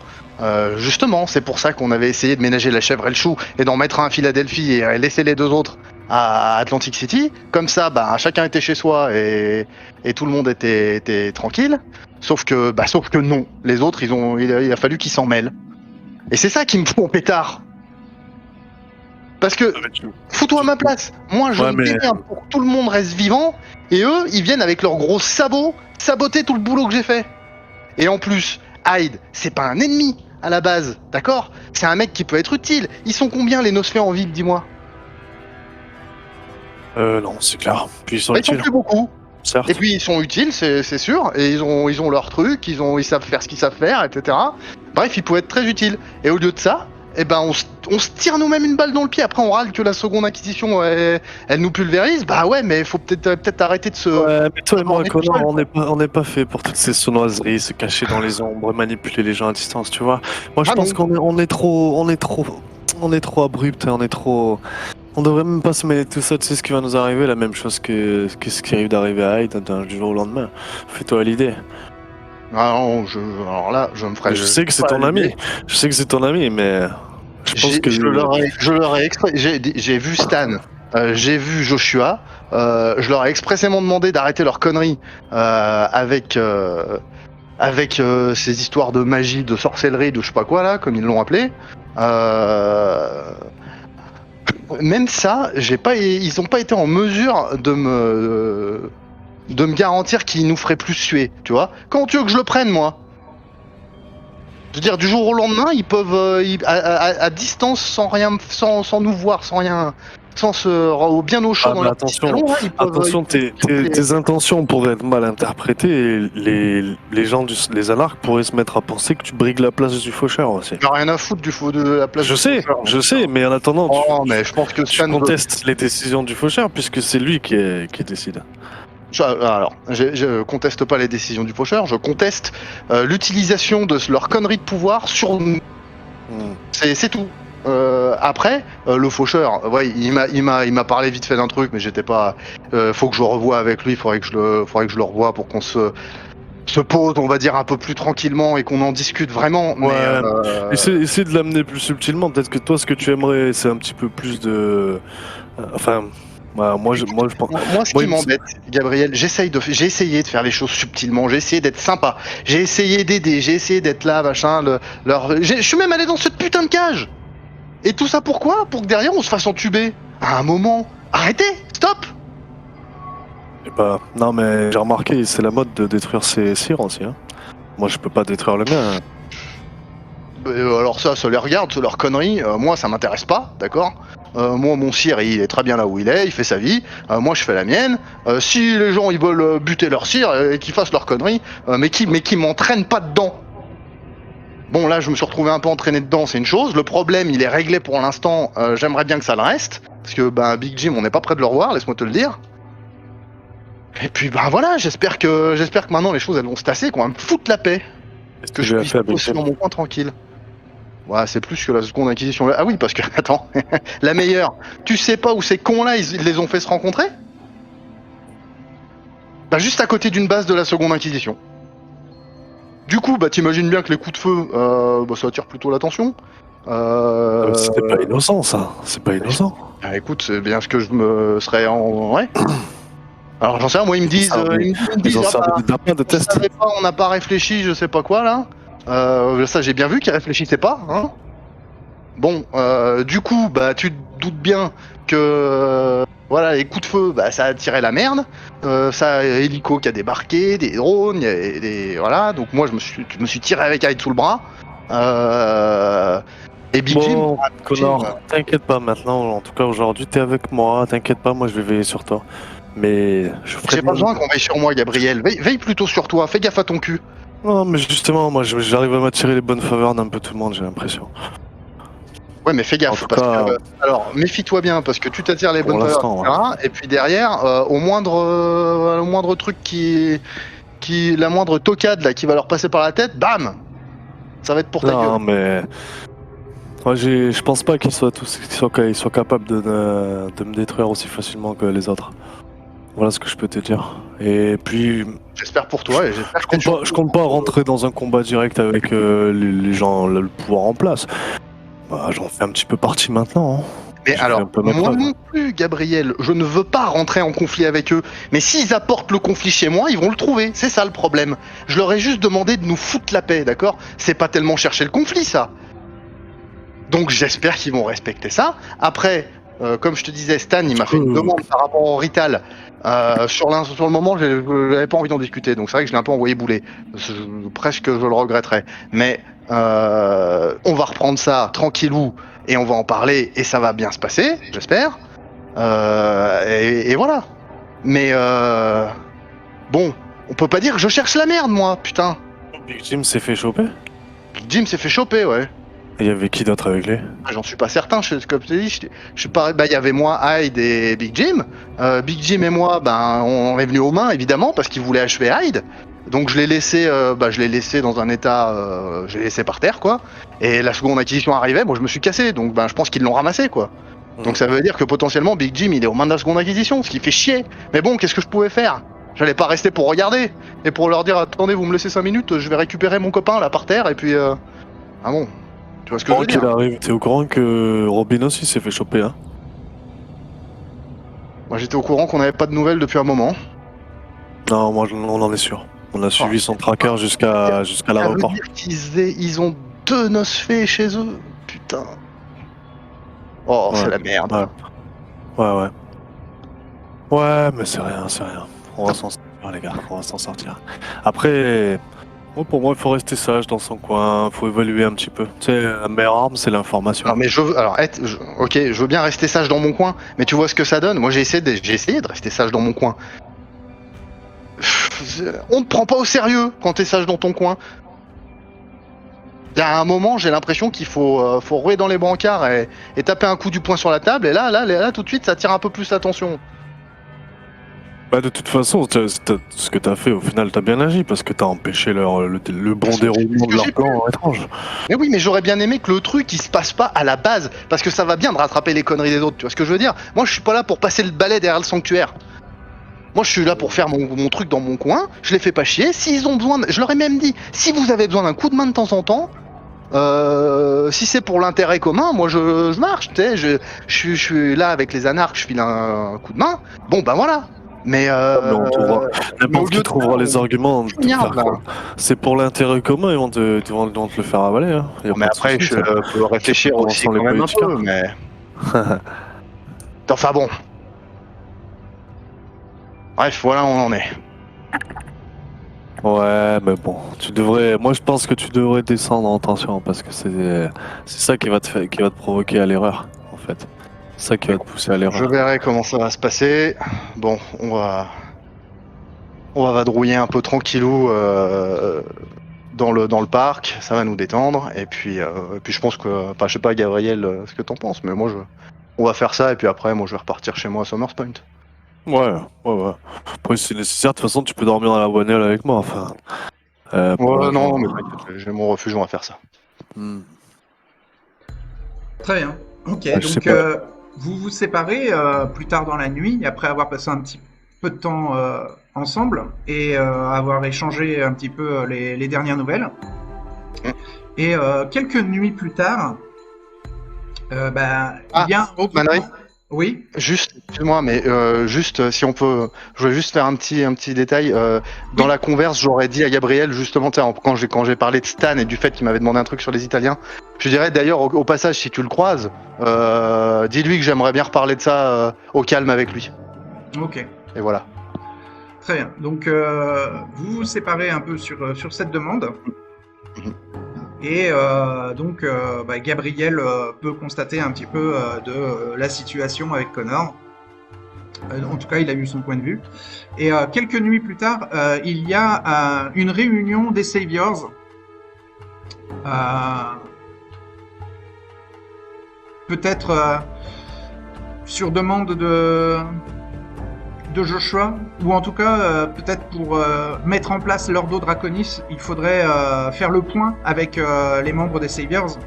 [SPEAKER 4] Justement, c'est pour ça qu'on avait essayé de ménager la chèvre et le chou et d'en mettre un à Philadelphie et laisser les deux autres à Atlantic City. Comme ça, chacun était chez soi et tout le monde était tranquille. Sauf que non, les autres, il a fallu qu'ils s'en mêlent. Et c'est ça qui me fout en pétard. Parce que, fous-toi à ma place. Moi, je me démerde pour que tout le monde reste vivant et eux, ils viennent avec leurs gros sabots saboter tout le boulot que j'ai fait. Et en plus, Hyde, c'est pas un ennemi à la base, d'accord? C'est un mec qui peut être utile. Ils sont combien les Nosphères en ville, dis-moi?
[SPEAKER 5] Non, c'est clair. Puis ils sont utiles.
[SPEAKER 4] Ils sont plus beaucoup.
[SPEAKER 5] Certes.
[SPEAKER 4] Et puis ils sont utiles, c'est sûr. Et ils ont leur truc, ils savent faire ce qu'ils savent faire, etc. Bref, ils pouvaient être très utiles. Et au lieu de ça, on se tire nous-mêmes une balle dans le pied. Après, on râle que la seconde acquisition, elle nous pulvérise. Bah ouais, mais faut peut-être arrêter de se...
[SPEAKER 5] Ouais, mais toi et moi, Connor, on n'est pas fait pour toutes ces sournoiseries, se cacher dans les ombres, manipuler les gens à distance, tu vois. Moi, je pense qu'on est trop abrupt, on est trop... On devrait même pas se mêler de tout ça, tu sais ce qui va nous arriver, la même chose que ce qui arrive d'arriver à Hyde du jour au lendemain. Fais-toi l'idée.
[SPEAKER 4] Ah non, alors là, je me ferai...
[SPEAKER 5] Je sais que c'est ton ami, mais...
[SPEAKER 4] Je leur ai j'ai vu Stan, j'ai vu Joshua, je leur ai expressément demandé d'arrêter leurs conneries avec ces histoires de magie, de sorcellerie, de je sais pas quoi là, comme ils l'ont appelé. Même ça, ils ont pas été en mesure de me garantir qu'ils nous feraient plus suer, tu vois. Comment tu veux que je le prenne, moi? Je veux dire, du jour au lendemain, ils peuvent, à distance, sans nous voir, sans rien, bien au chaud dans leur
[SPEAKER 5] attention,
[SPEAKER 4] salon, là,
[SPEAKER 5] attention, tes intentions pourraient être mal interprétées et les gens les Anarques pourraient se mettre à penser que tu brigues la place du faucheur aussi.
[SPEAKER 4] J'ai rien à foutre de la place du faucheur.
[SPEAKER 5] Je sais, mais en attendant,
[SPEAKER 4] mais je pense que
[SPEAKER 5] tu contestes les décisions du faucheur puisque c'est lui qui décide.
[SPEAKER 4] Alors, je conteste pas les décisions du faucheur, je conteste l'utilisation de leur connerie de pouvoir sur nous. C'est tout. Après, le faucheur, ouais, il m'a parlé vite fait d'un truc, mais j'étais pas. Faut que je revoie avec lui, faudrait que je le revoie pour qu'on se pose, on va dire, un peu plus tranquillement et qu'on en discute vraiment.
[SPEAKER 5] Ouais.
[SPEAKER 4] Mais,
[SPEAKER 5] essaie de l'amener plus subtilement. Peut-être que toi, ce que tu aimerais, c'est un petit peu plus de. Moi, ce qui m'embête, Gabriel, j'ai essayé de faire les choses subtilement, j'ai essayé d'être sympa, j'ai essayé d'aider, j'ai essayé d'être là, machin. Je suis même allé dans cette putain de cage. Et tout ça pourquoi? Pour que derrière on se fasse entuber. À un moment, arrêtez, stop. Non, mais j'ai remarqué, c'est la mode de détruire ses cires aussi. Hein. Moi, je peux pas détruire le mien. Hein.
[SPEAKER 4] alors ça les regarde, c'est leur connerie. Moi, ça m'intéresse pas, d'accord. Moi, mon sire, il est très bien là où il est, il fait sa vie. Moi, je fais la mienne. Si les gens ils veulent buter leur sire et qu'ils fassent leur connerie, mais qui m'entraînent pas dedans. Bon, là, je me suis retrouvé un peu entraîné dedans, c'est une chose. Le problème, il est réglé pour l'instant. J'aimerais bien que ça le reste, parce que Big Jim, on n'est pas près de le revoir, laisse-moi te le dire. Et puis, voilà, j'espère que maintenant les choses elles vont se tasser, qu'on va me foutre la paix.
[SPEAKER 5] Qu'est-ce
[SPEAKER 4] Que je puisse bosser dans mon coin tranquille. Ouais, c'est plus que la seconde inquisition. Ah oui, parce que, attends, la meilleure. Tu sais pas où ces cons-là, ils les ont fait se rencontrer? Bah, juste à côté d'une base de la seconde inquisition. Du coup, t'imagines bien que les coups de feu, ça attire plutôt l'attention.
[SPEAKER 5] C'était pas innocent, ça. C'est pas innocent.
[SPEAKER 4] Ah, écoute, c'est bien ce que je me serais en... Ouais. Alors j'en sais rien, moi ils me disent...
[SPEAKER 5] Ils ont servi de lapin de test.
[SPEAKER 4] On n'a pas réfléchi, je sais pas quoi là. Ça j'ai bien vu qu'ils réfléchissaient pas, hein. Bon, du coup, tu te doutes bien que... voilà, les coups de feu, ça a attiré la merde. Ça, hélico qui a débarqué, des drones, voilà. Donc moi je me suis tiré avec Hyde sous le bras. Et Big Jim...
[SPEAKER 5] Connor, t'inquiète pas maintenant, en tout cas aujourd'hui t'es avec moi, t'inquiète pas, moi je vais veiller sur toi. Mais je ferai...
[SPEAKER 4] J'ai pas besoin qu'on veille sur moi, Gabriel. Veille plutôt sur toi, fais gaffe à ton cul.
[SPEAKER 5] Non, mais justement, moi j'arrive à m'attirer les bonnes faveurs d'un peu tout le monde, j'ai l'impression.
[SPEAKER 4] Ouais, mais fais gaffe, parce que... alors, méfie-toi bien, parce que tu t'attires les bonnes faveurs, etc. Et puis derrière, au moindre truc la moindre tocade là, qui va leur passer par la tête, bam, ça va être pour ta gueule.
[SPEAKER 5] Non, mais... moi, je pense pas qu'ils soient capables de me détruire aussi facilement que les autres. Voilà ce que je peux te dire. Et puis...
[SPEAKER 4] j'espère pour toi, et j'espère que
[SPEAKER 5] je compte pas rentrer dans un combat direct avec les gens, le pouvoir en place. J'en fais un petit peu partie maintenant. Hein.
[SPEAKER 4] Mais alors, moi non plus, Gabriel, je ne veux pas rentrer en conflit avec eux. Mais s'ils apportent le conflit chez moi, ils vont le trouver. C'est ça le problème. Je leur ai juste demandé de nous foutre la paix, d'accord? C'est pas tellement chercher le conflit, ça. Donc j'espère qu'ils vont respecter ça. Après, comme je te disais, Stan, il m'a fait une demande par rapport au Rital. Sur le moment, j'avais pas envie d'en discuter. Donc c'est vrai que je l'ai un peu envoyé bouler. Presque je le regretterais. Mais on va reprendre ça tranquillou. Et on va en parler et ça va bien se passer, j'espère. Et voilà. Mais bon, on peut pas dire que je cherche la merde, moi, putain.
[SPEAKER 5] Big Jim s'est fait choper?
[SPEAKER 4] Big Jim s'est fait choper, ouais.
[SPEAKER 5] Et il y avait qui d'autre avec lui?
[SPEAKER 4] J'en suis pas certain, comme je t'ai dit, il y avait moi, Hyde et Big Jim. Big Jim et moi, on est venus aux mains, évidemment, parce qu'il voulait achever Hyde. Donc je l'ai laissé dans un état, je l'ai laissé par terre, quoi. Et la seconde acquisition arrivait, je me suis cassé, donc je pense qu'ils l'ont ramassé, quoi. Donc ça veut dire que potentiellement Big Jim il est aux mains de la seconde acquisition, ce qui fait chier. Mais bon, qu'est-ce que je pouvais faire? J'allais pas rester pour regarder et pour leur dire attendez, vous me laissez 5 minutes, je vais récupérer mon copain là par terre et puis ah bon, tu vois ce que je veux dire?
[SPEAKER 5] Arrive, t'es au courant que Robin aussi s'est fait choper, hein?
[SPEAKER 4] Moi j'étais au courant qu'on n'avait pas de nouvelles depuis un moment.
[SPEAKER 5] Non, moi on en est sûr. On a suivi son tracker jusqu'à l'aéroport.
[SPEAKER 4] Ils ont 2 Nosfées chez eux, putain. Oh, ouais, c'est la merde.
[SPEAKER 5] Ouais. Ouais, mais c'est rien. On va s'en sortir, les gars, on va s'en sortir. Après, pour moi, il faut rester sage dans son coin, il faut évaluer un petit peu. Tu sais, la meilleure arme, c'est l'information.
[SPEAKER 4] Non, mais ok, je veux bien rester sage dans mon coin, mais tu vois ce que ça donne? Moi, j'ai essayé de rester sage dans mon coin. On te prend pas au sérieux quand t'es sage dans ton coin. Il y a un moment, j'ai l'impression qu'il faut rouer dans les brancards et taper un coup du poing sur la table, et là, tout de suite, ça attire un peu plus l'attention.
[SPEAKER 5] De toute façon, ce que t'as fait, au final, t'as bien agi, parce que t'as empêché le bon déroulement de leur plan étrange.
[SPEAKER 4] Mais oui, mais j'aurais bien aimé que le truc, il se passe pas à la base, parce que ça va bien de rattraper les conneries des autres, tu vois ce que je veux dire? Moi, je suis pas là pour passer le balai derrière le sanctuaire. Moi, je suis là pour faire mon truc dans mon coin, je les fais pas chier. S'ils ont besoin, je leur ai même dit, si vous avez besoin d'un coup de main de temps en temps, si c'est pour l'intérêt commun, moi je marche, tu sais, je suis là avec les anarches, je file un coup de main. Bon, voilà. Mais
[SPEAKER 5] n'importe qui trouvera les arguments. C'est pour l'intérêt commun, ils vont te le faire avaler. Hein.
[SPEAKER 4] Mais après, je peux réfléchir aussi quand même un peu, mais... Enfin bon. Bref, voilà où on en est.
[SPEAKER 5] Ouais, mais bon, tu devrais. Moi, je pense que tu devrais descendre en tension parce que c'est ça qui va qui va te provoquer à l'erreur, en fait. C'est ça qui va te pousser à
[SPEAKER 4] Je
[SPEAKER 5] l'erreur.
[SPEAKER 4] verrai comment ça va se passer. Bon, on va vadrouiller un peu tranquillou dans le parc. Ça va nous détendre. Et puis je pense que, enfin, je sais pas, Gabriel, ce que t'en penses, mais moi, on va faire ça. Et puis après, moi, je vais repartir chez moi à Somers Point.
[SPEAKER 5] Ouais. Après, si c'est nécessaire, de toute façon, tu peux dormir dans la bagnole avec moi, enfin. Pour
[SPEAKER 4] Ouais, non,
[SPEAKER 5] l'instant.
[SPEAKER 4] mais t'inquiète, j'ai mon refuge, on va faire ça.
[SPEAKER 5] Hmm.
[SPEAKER 1] Très bien. Ok,
[SPEAKER 5] je sais
[SPEAKER 1] donc
[SPEAKER 5] pas.
[SPEAKER 1] vous vous séparez plus tard dans la nuit, après avoir passé un petit peu de temps ensemble et avoir échangé un petit peu les dernières nouvelles.
[SPEAKER 4] Mm.
[SPEAKER 1] Et quelques nuits plus tard, il y a un
[SPEAKER 4] Manry,
[SPEAKER 1] regroupement. Oui,
[SPEAKER 4] juste, excuse-moi, mais juste, si on peut, je voulais juste faire un petit détail. Dans
[SPEAKER 1] Oui.
[SPEAKER 4] la converse, j'aurais dit à Gabriel, justement, quand j'ai parlé de Stan et du fait qu'il m'avait demandé un truc sur les Italiens, je dirais d'ailleurs au passage, si tu le croises, dis-lui que j'aimerais bien reparler de ça au calme avec lui.
[SPEAKER 1] ok.
[SPEAKER 4] Et voilà.
[SPEAKER 1] Très bien. Donc, vous vous séparez un peu sur cette demande.
[SPEAKER 4] Mhm.
[SPEAKER 1] Et donc, Gabriel peut constater un petit peu de la situation avec Connor. En tout cas, il a eu son point de vue. Et quelques nuits plus tard, il y a une réunion des Saviors. Peut-être sur demande de Joshua, ou en tout cas peut-être pour mettre en place l'Ordo Draconis, il faudrait faire le point avec les membres des Saviors.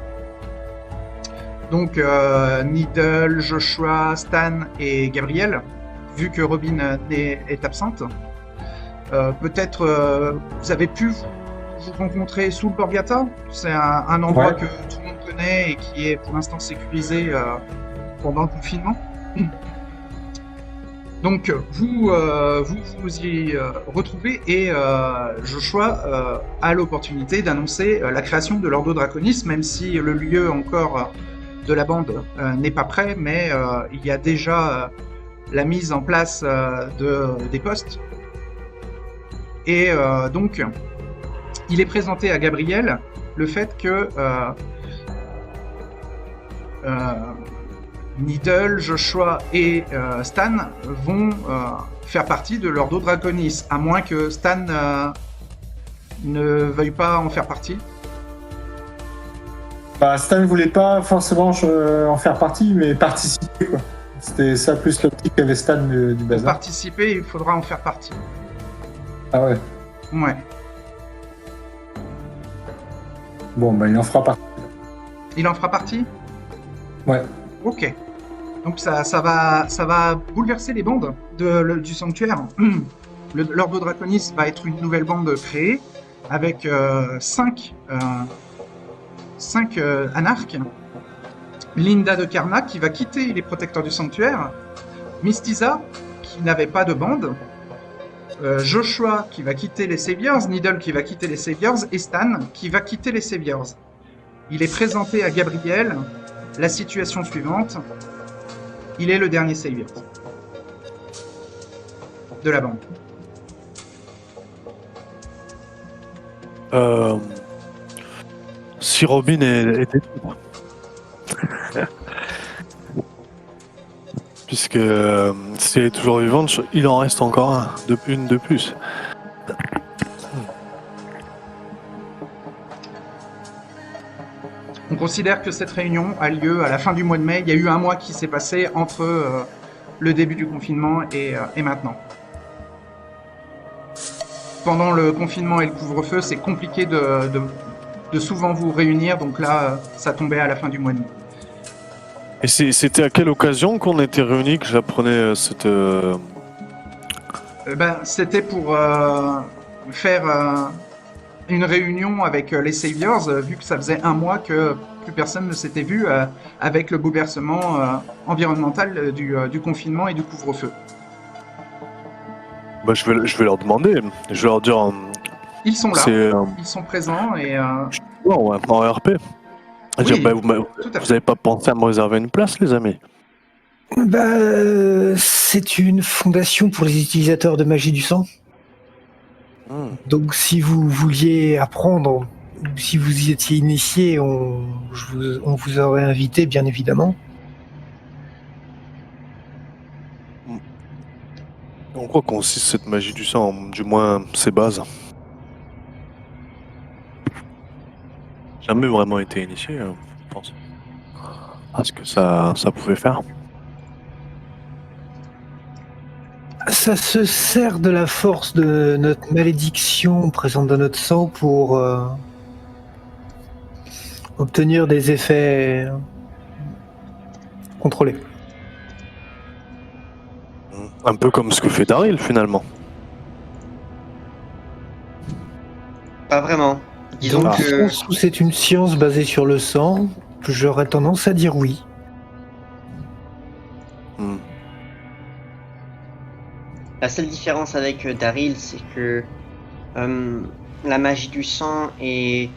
[SPEAKER 1] Donc Needle, Joshua, Stan et Gabriel, vu que Robin est absente. Peut-être vous avez pu vous rencontrer sous le Borgata. C'est un endroit que tout le monde connaît et qui est pour l'instant sécurisé pendant le confinement. Donc vous y retrouvez et Joshua a l'opportunité d'annoncer la création de l'Ordo Draconis, même si le lieu encore de la bande n'est pas prêt, mais il y a déjà la mise en place des postes. Et donc il est présenté à Gabriel le fait que Needle, Joshua et Stan vont faire partie de l'Ordo Draconis, à moins que Stan ne veuille pas en faire partie.
[SPEAKER 3] Stan ne voulait pas forcément en faire partie, mais participer, quoi. C'était ça plus l'optique qu'avait Stan du
[SPEAKER 1] Pour
[SPEAKER 3] bazar.
[SPEAKER 1] participer, il faudra en faire partie.
[SPEAKER 3] Ah ouais.
[SPEAKER 1] Ouais.
[SPEAKER 3] Bon, il en fera partie.
[SPEAKER 1] Il en fera partie ?
[SPEAKER 3] Ouais.
[SPEAKER 1] Ok. Donc ça va bouleverser les bandes du sanctuaire. L'Ordo Draconis va être une nouvelle bande créée avec 5 anarques. Linda de Karnak qui va quitter les protecteurs du sanctuaire. Mystiza qui n'avait pas de bande. Joshua qui va quitter les Saviors. Needle qui va quitter les Saviors. Et Stan qui va quitter les Saviors. Il est présenté à Gabriel la situation suivante. Il est le dernier Savior de la bande.
[SPEAKER 5] Si Robin était puisque si elle est toujours vivante, il en reste encore une de plus.
[SPEAKER 1] On considère que cette réunion a lieu à la fin du mois de mai. Il y a eu un mois qui s'est passé entre le début du confinement et maintenant. Pendant le confinement et le couvre-feu, c'est compliqué de souvent vous réunir, donc là, ça tombait à la fin du mois de mai.
[SPEAKER 5] Et c'était à quelle occasion qu'on était réunis que j'apprenais cette...
[SPEAKER 1] C'était pour faire une réunion avec les Saviors, vu que ça faisait un mois que plus personne ne s'était vu avec le bouleversement environnemental du confinement et du couvre-feu.
[SPEAKER 5] je vais leur demander, je vais leur dire...
[SPEAKER 1] Ils sont là, ils sont présents et...
[SPEAKER 5] en RP.
[SPEAKER 1] Oui,
[SPEAKER 5] Dire, vous n'avez pas pensé à me réserver une place, les amis?
[SPEAKER 2] C'est une fondation pour les utilisateurs de magie du sang. Donc si vous vouliez apprendre, ou si vous y étiez initié, on vous aurait invité, bien évidemment.
[SPEAKER 5] En quoi consiste cette magie du sang, du moins ses bases? Jamais vraiment été initié, je pense. À ce que ça pouvait faire.
[SPEAKER 2] Ça se sert de la force de notre malédiction présente dans notre sang pour obtenir des effets contrôlés.
[SPEAKER 5] Un peu comme ce que fait Daryl finalement.
[SPEAKER 6] Pas vraiment. Disons
[SPEAKER 2] Dans le
[SPEAKER 6] que
[SPEAKER 2] sens où c'est une science basée sur le sang, j'aurais tendance à dire oui.
[SPEAKER 6] la seule différence avec Daryl, c'est que la magie du sang est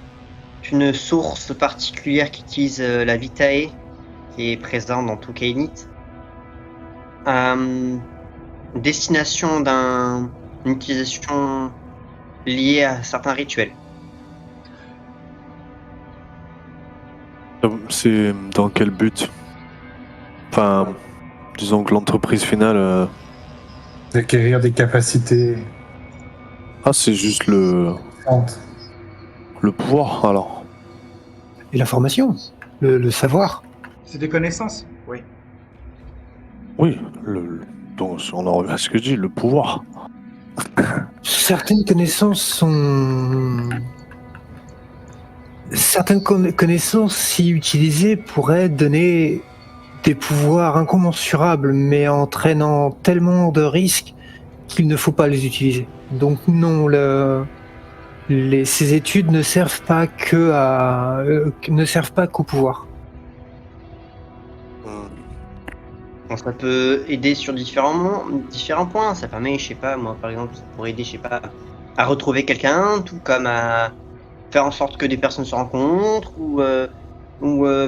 [SPEAKER 6] une source particulière qui utilise la Vitae, qui est présente dans tout Kainit. Destination d'une utilisation liée à certains rituels.
[SPEAKER 5] C'est dans quel but? Enfin, disons que l'entreprise finale...
[SPEAKER 3] D'acquérir des capacités.
[SPEAKER 5] Ah, c'est juste le pouvoir, alors.
[SPEAKER 2] Et la formation, le savoir.
[SPEAKER 1] C'est des connaissances, oui.
[SPEAKER 5] Oui, donc on en revient à ce que je dis, le pouvoir.
[SPEAKER 2] Certaines connaissances sont... Certaines connaissances, si utilisées, pourraient donner des pouvoirs incommensurables, mais entraînant tellement de risques qu'il ne faut pas les utiliser. Donc non, ces études ne servent pas qu'au pouvoir.
[SPEAKER 6] Bon, ça peut aider sur différents points. Ça permet, je sais pas, moi par exemple, ça pourrait aider, je sais pas, à retrouver quelqu'un, tout comme à faire en sorte que des personnes se rencontrent, ou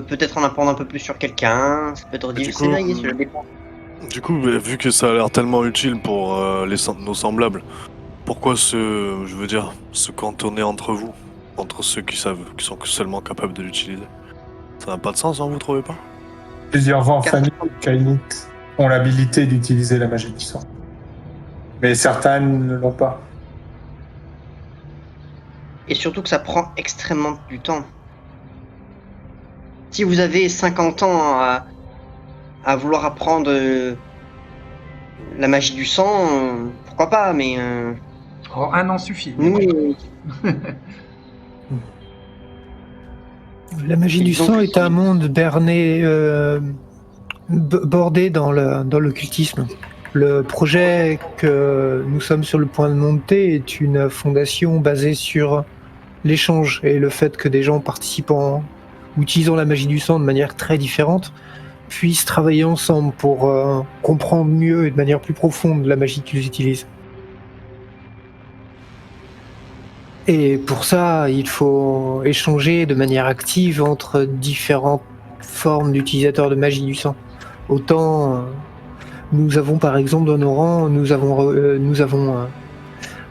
[SPEAKER 6] peut-être en apprendre un peu plus sur quelqu'un. Ça peut être difficile, ça dépend.
[SPEAKER 5] Du coup, vu que ça a l'air tellement utile pour nos semblables, pourquoi se cantonner entre vous, entre ceux qui sont seulement capables de l'utiliser? Ça n'a pas de sens, hein, vous trouvez pas?
[SPEAKER 3] Plusieurs vents familles de Kainit ont l'habilité d'utiliser la magie du sang. Mais certains ne l'ont pas.
[SPEAKER 6] Et surtout que ça prend extrêmement du temps. Si vous avez 50 ans à vouloir apprendre la magie du sang, pourquoi pas, mais...
[SPEAKER 1] Oh, un an suffit.
[SPEAKER 6] Nous,
[SPEAKER 2] La magie du sang est un monde berné, bordé dans l'occultisme. Le projet que nous sommes sur le point de monter est une fondation basée sur l'échange et le fait que des gens participant ou utilisant la magie du sang de manière très différente puissent travailler ensemble pour comprendre mieux et de manière plus profonde la magie qu'ils utilisent. Et pour ça, il faut échanger de manière active entre différentes formes d'utilisateurs de magie du sang. Autant, nous avons par exemple dans nos rangs, nous avons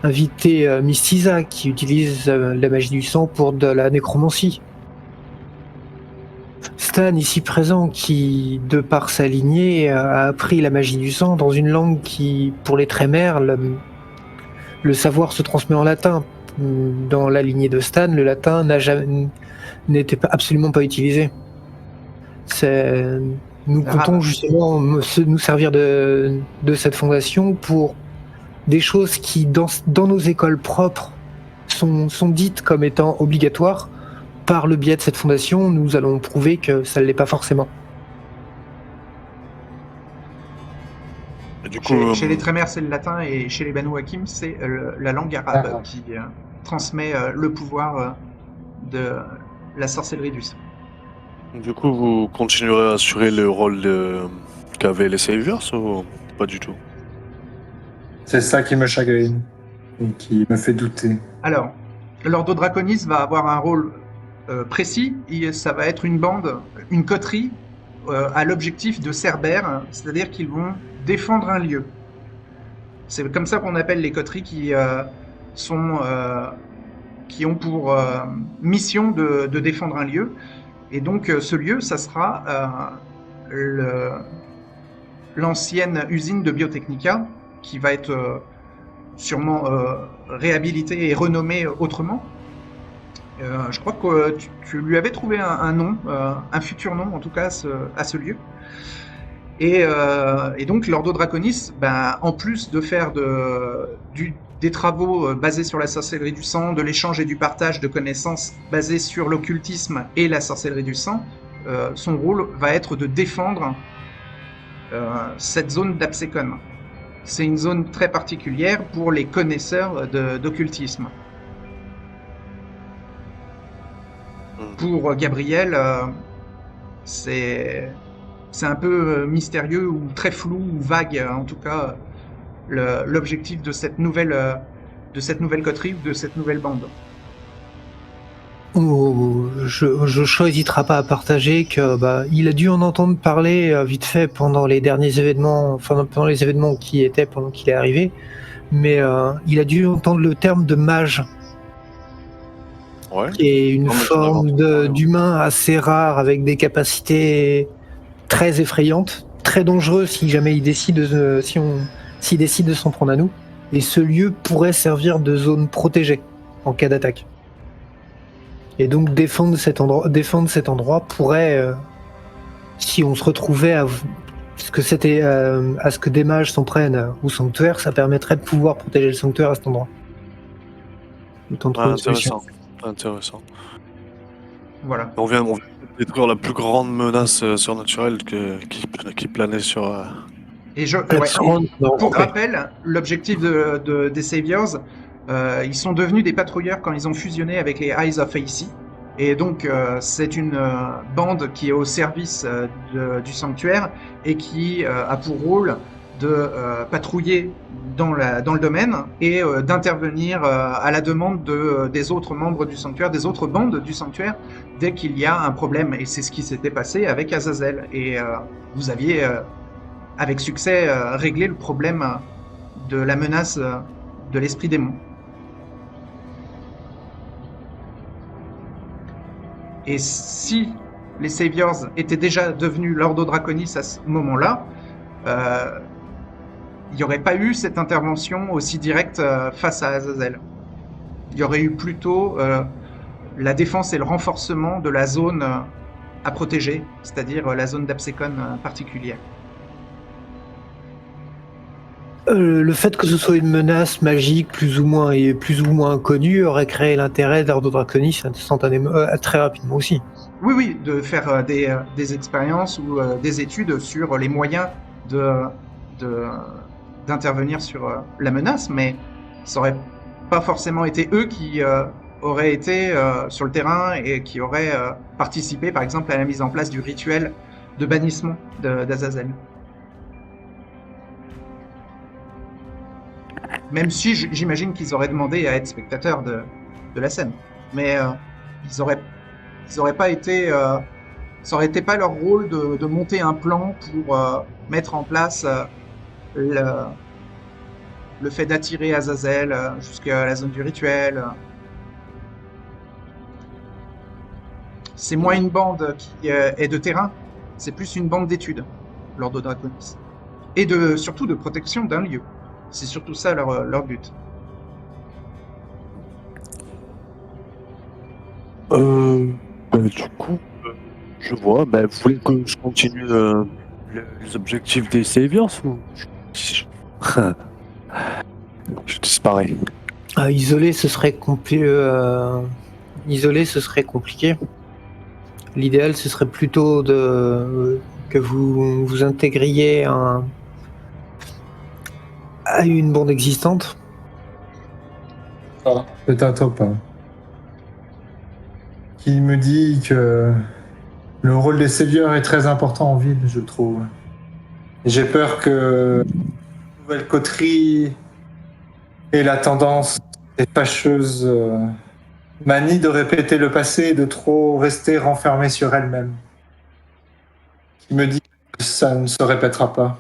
[SPEAKER 2] invité Mystisa qui utilise la magie du sang pour de la nécromancie. Stan, ici présent, qui, de par sa lignée, a appris la magie du sang dans une langue qui, pour les Trémères, le savoir se transmet en latin. Dans la lignée de Stan, le latin n'était absolument pas utilisé. Nous comptons justement nous servir de cette fondation pour des choses qui, dans nos écoles propres, sont dites comme étant obligatoires. Par le biais de cette fondation, nous allons prouver que ça ne l'est pas forcément.
[SPEAKER 5] Du coup,
[SPEAKER 1] chez les Trémères, c'est le latin, et chez les Banu Hakim, c'est la langue arabe qui transmet le pouvoir de la sorcellerie du sang.
[SPEAKER 5] Du coup, vous continuerez à assurer le rôle qu'avaient les Saviors ou pas du tout?
[SPEAKER 3] C'est ça qui me chagrine et qui me fait douter.
[SPEAKER 1] Alors, l'Ordo Draconis va avoir un rôle précis, ça va être une bande, une coterie à l'objectif de Cerbère, c'est-à-dire qu'ils vont défendre un lieu. C'est comme ça qu'on appelle les coteries qui qui ont pour mission de défendre un lieu. Et donc ce lieu, ça sera l'ancienne usine de Biotechnica, qui va être sûrement réhabilitée et renommée autrement. Je crois que tu lui avais trouvé un nom, un futur nom en tout cas à ce lieu. Et donc l'Ordo Draconis, en plus de faire des travaux basés sur la sorcellerie du sang, de l'échange et du partage de connaissances basés sur l'occultisme et la sorcellerie du sang, son rôle va être de défendre cette zone d'Absecon. C'est une zone très particulière pour les connaisseurs d'occultisme. Pour Gabriel, c'est un peu mystérieux ou très flou ou vague, en tout cas, l'objectif de cette nouvelle coterie ou de cette nouvelle bande.
[SPEAKER 2] Je n'hésitera pas à partager que il a dû en entendre parler vite fait pendant les derniers événements, pendant les événements qui étaient pendant qu'il est arrivé, mais il a dû entendre le terme de mage, qui est une forme d'humain assez rare avec des capacités très effrayantes, très dangereuses si jamais il décide s'il décide de s'en prendre à nous. Et ce lieu pourrait servir de zone protégée en cas d'attaque. Et donc défendre cet endroit pourrait, si on se retrouvait à ce que des mages s'en prennent au sanctuaire, ça permettrait de pouvoir protéger le sanctuaire à cet endroit.
[SPEAKER 5] Intéressant.
[SPEAKER 1] Voilà.
[SPEAKER 5] On vient de détruire la plus grande menace surnaturelle qui planait sur.
[SPEAKER 1] Pour rappel, l'objectif des Saviors, ils sont devenus des patrouilleurs quand ils ont fusionné avec les Eyes of Aesir. Et donc, c'est une bande qui est au service du sanctuaire et qui a pour rôle de patrouiller dans le domaine et d'intervenir à la demande des autres membres du sanctuaire, des autres bandes du sanctuaire, dès qu'il y a un problème. Et c'est ce qui s'était passé avec Azazel. Et vous aviez, avec succès, réglé le problème de la menace de l'esprit démon. Et si les Saviors étaient déjà devenus l'Ordo Draconis à ce moment-là, il n'y aurait pas eu cette intervention aussi directe face à Azazel. Il y aurait eu plutôt la défense et le renforcement de la zone à protéger, c'est-à-dire la zone d'Absecon particulière.
[SPEAKER 2] Le fait que ce soit une menace magique plus ou moins inconnue aurait créé l'intérêt d'Ordo Draconis instantanément, très rapidement aussi.
[SPEAKER 1] Oui, de faire des expériences ou des études sur les moyens d'intervenir sur la menace, mais ça aurait pas forcément été eux qui auraient été sur le terrain et qui auraient participé, par exemple, à la mise en place du rituel de bannissement d'Azazel. Même si j'imagine qu'ils auraient demandé à être spectateurs de la scène. Mais ils auraient pas été... ça aurait été pas leur rôle de monter un plan pour mettre en place le fait d'attirer Azazel jusqu'à la zone du rituel. C'est moins une bande qui est de terrain, c'est plus une bande d'études, l'Ordo Draconis. Et surtout de protection d'un lieu. C'est surtout ça leur but.
[SPEAKER 5] Du coup, je vois. Vous voulez que je continue les objectifs des Saviors ou... Je disparais.
[SPEAKER 2] Isoler, ce serait compliqué. L'idéal, ce serait plutôt que vous intégriez à une bande existante.
[SPEAKER 3] Peut-être pas. Qui me dit que le rôle des Saviors est très important en ville, je trouve. Et j'ai peur que la nouvelle coterie ait la tendance et fâcheuse manie de répéter le passé et de trop rester renfermée sur elle-même. Qui me dit que ça ne se répétera pas.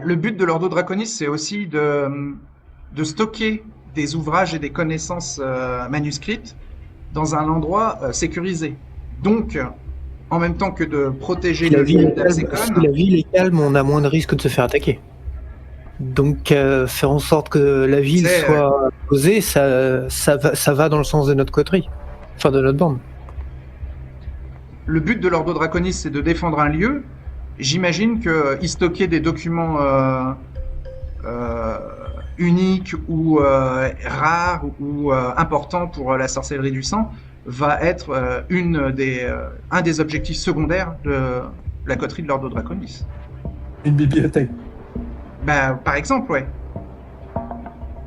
[SPEAKER 1] Le but de l'Ordo Draconis, c'est aussi de stocker des ouvrages et des connaissances manuscrites dans un endroit sécurisé. Donc, en même temps que de protéger
[SPEAKER 2] Si la
[SPEAKER 1] les
[SPEAKER 2] ville
[SPEAKER 1] villes
[SPEAKER 2] est calme, si
[SPEAKER 1] d'Alsecon,
[SPEAKER 2] la ville est calme, on a moins de risques de se faire attaquer. Donc faire en sorte que la ville
[SPEAKER 1] C'est,
[SPEAKER 2] soit posée, ça va dans le sens de notre coterie, enfin de notre bande.
[SPEAKER 1] le but de l'Ordo Draconis, c'est de défendre un lieu. J'imagine que y stocker des documents uniques ou rares ou importants pour la sorcellerie du sang va être un des objectifs secondaires de la coterie de l'Ordo Draconis.
[SPEAKER 3] Une bibliothèque.
[SPEAKER 1] Bah, par exemple, ouais.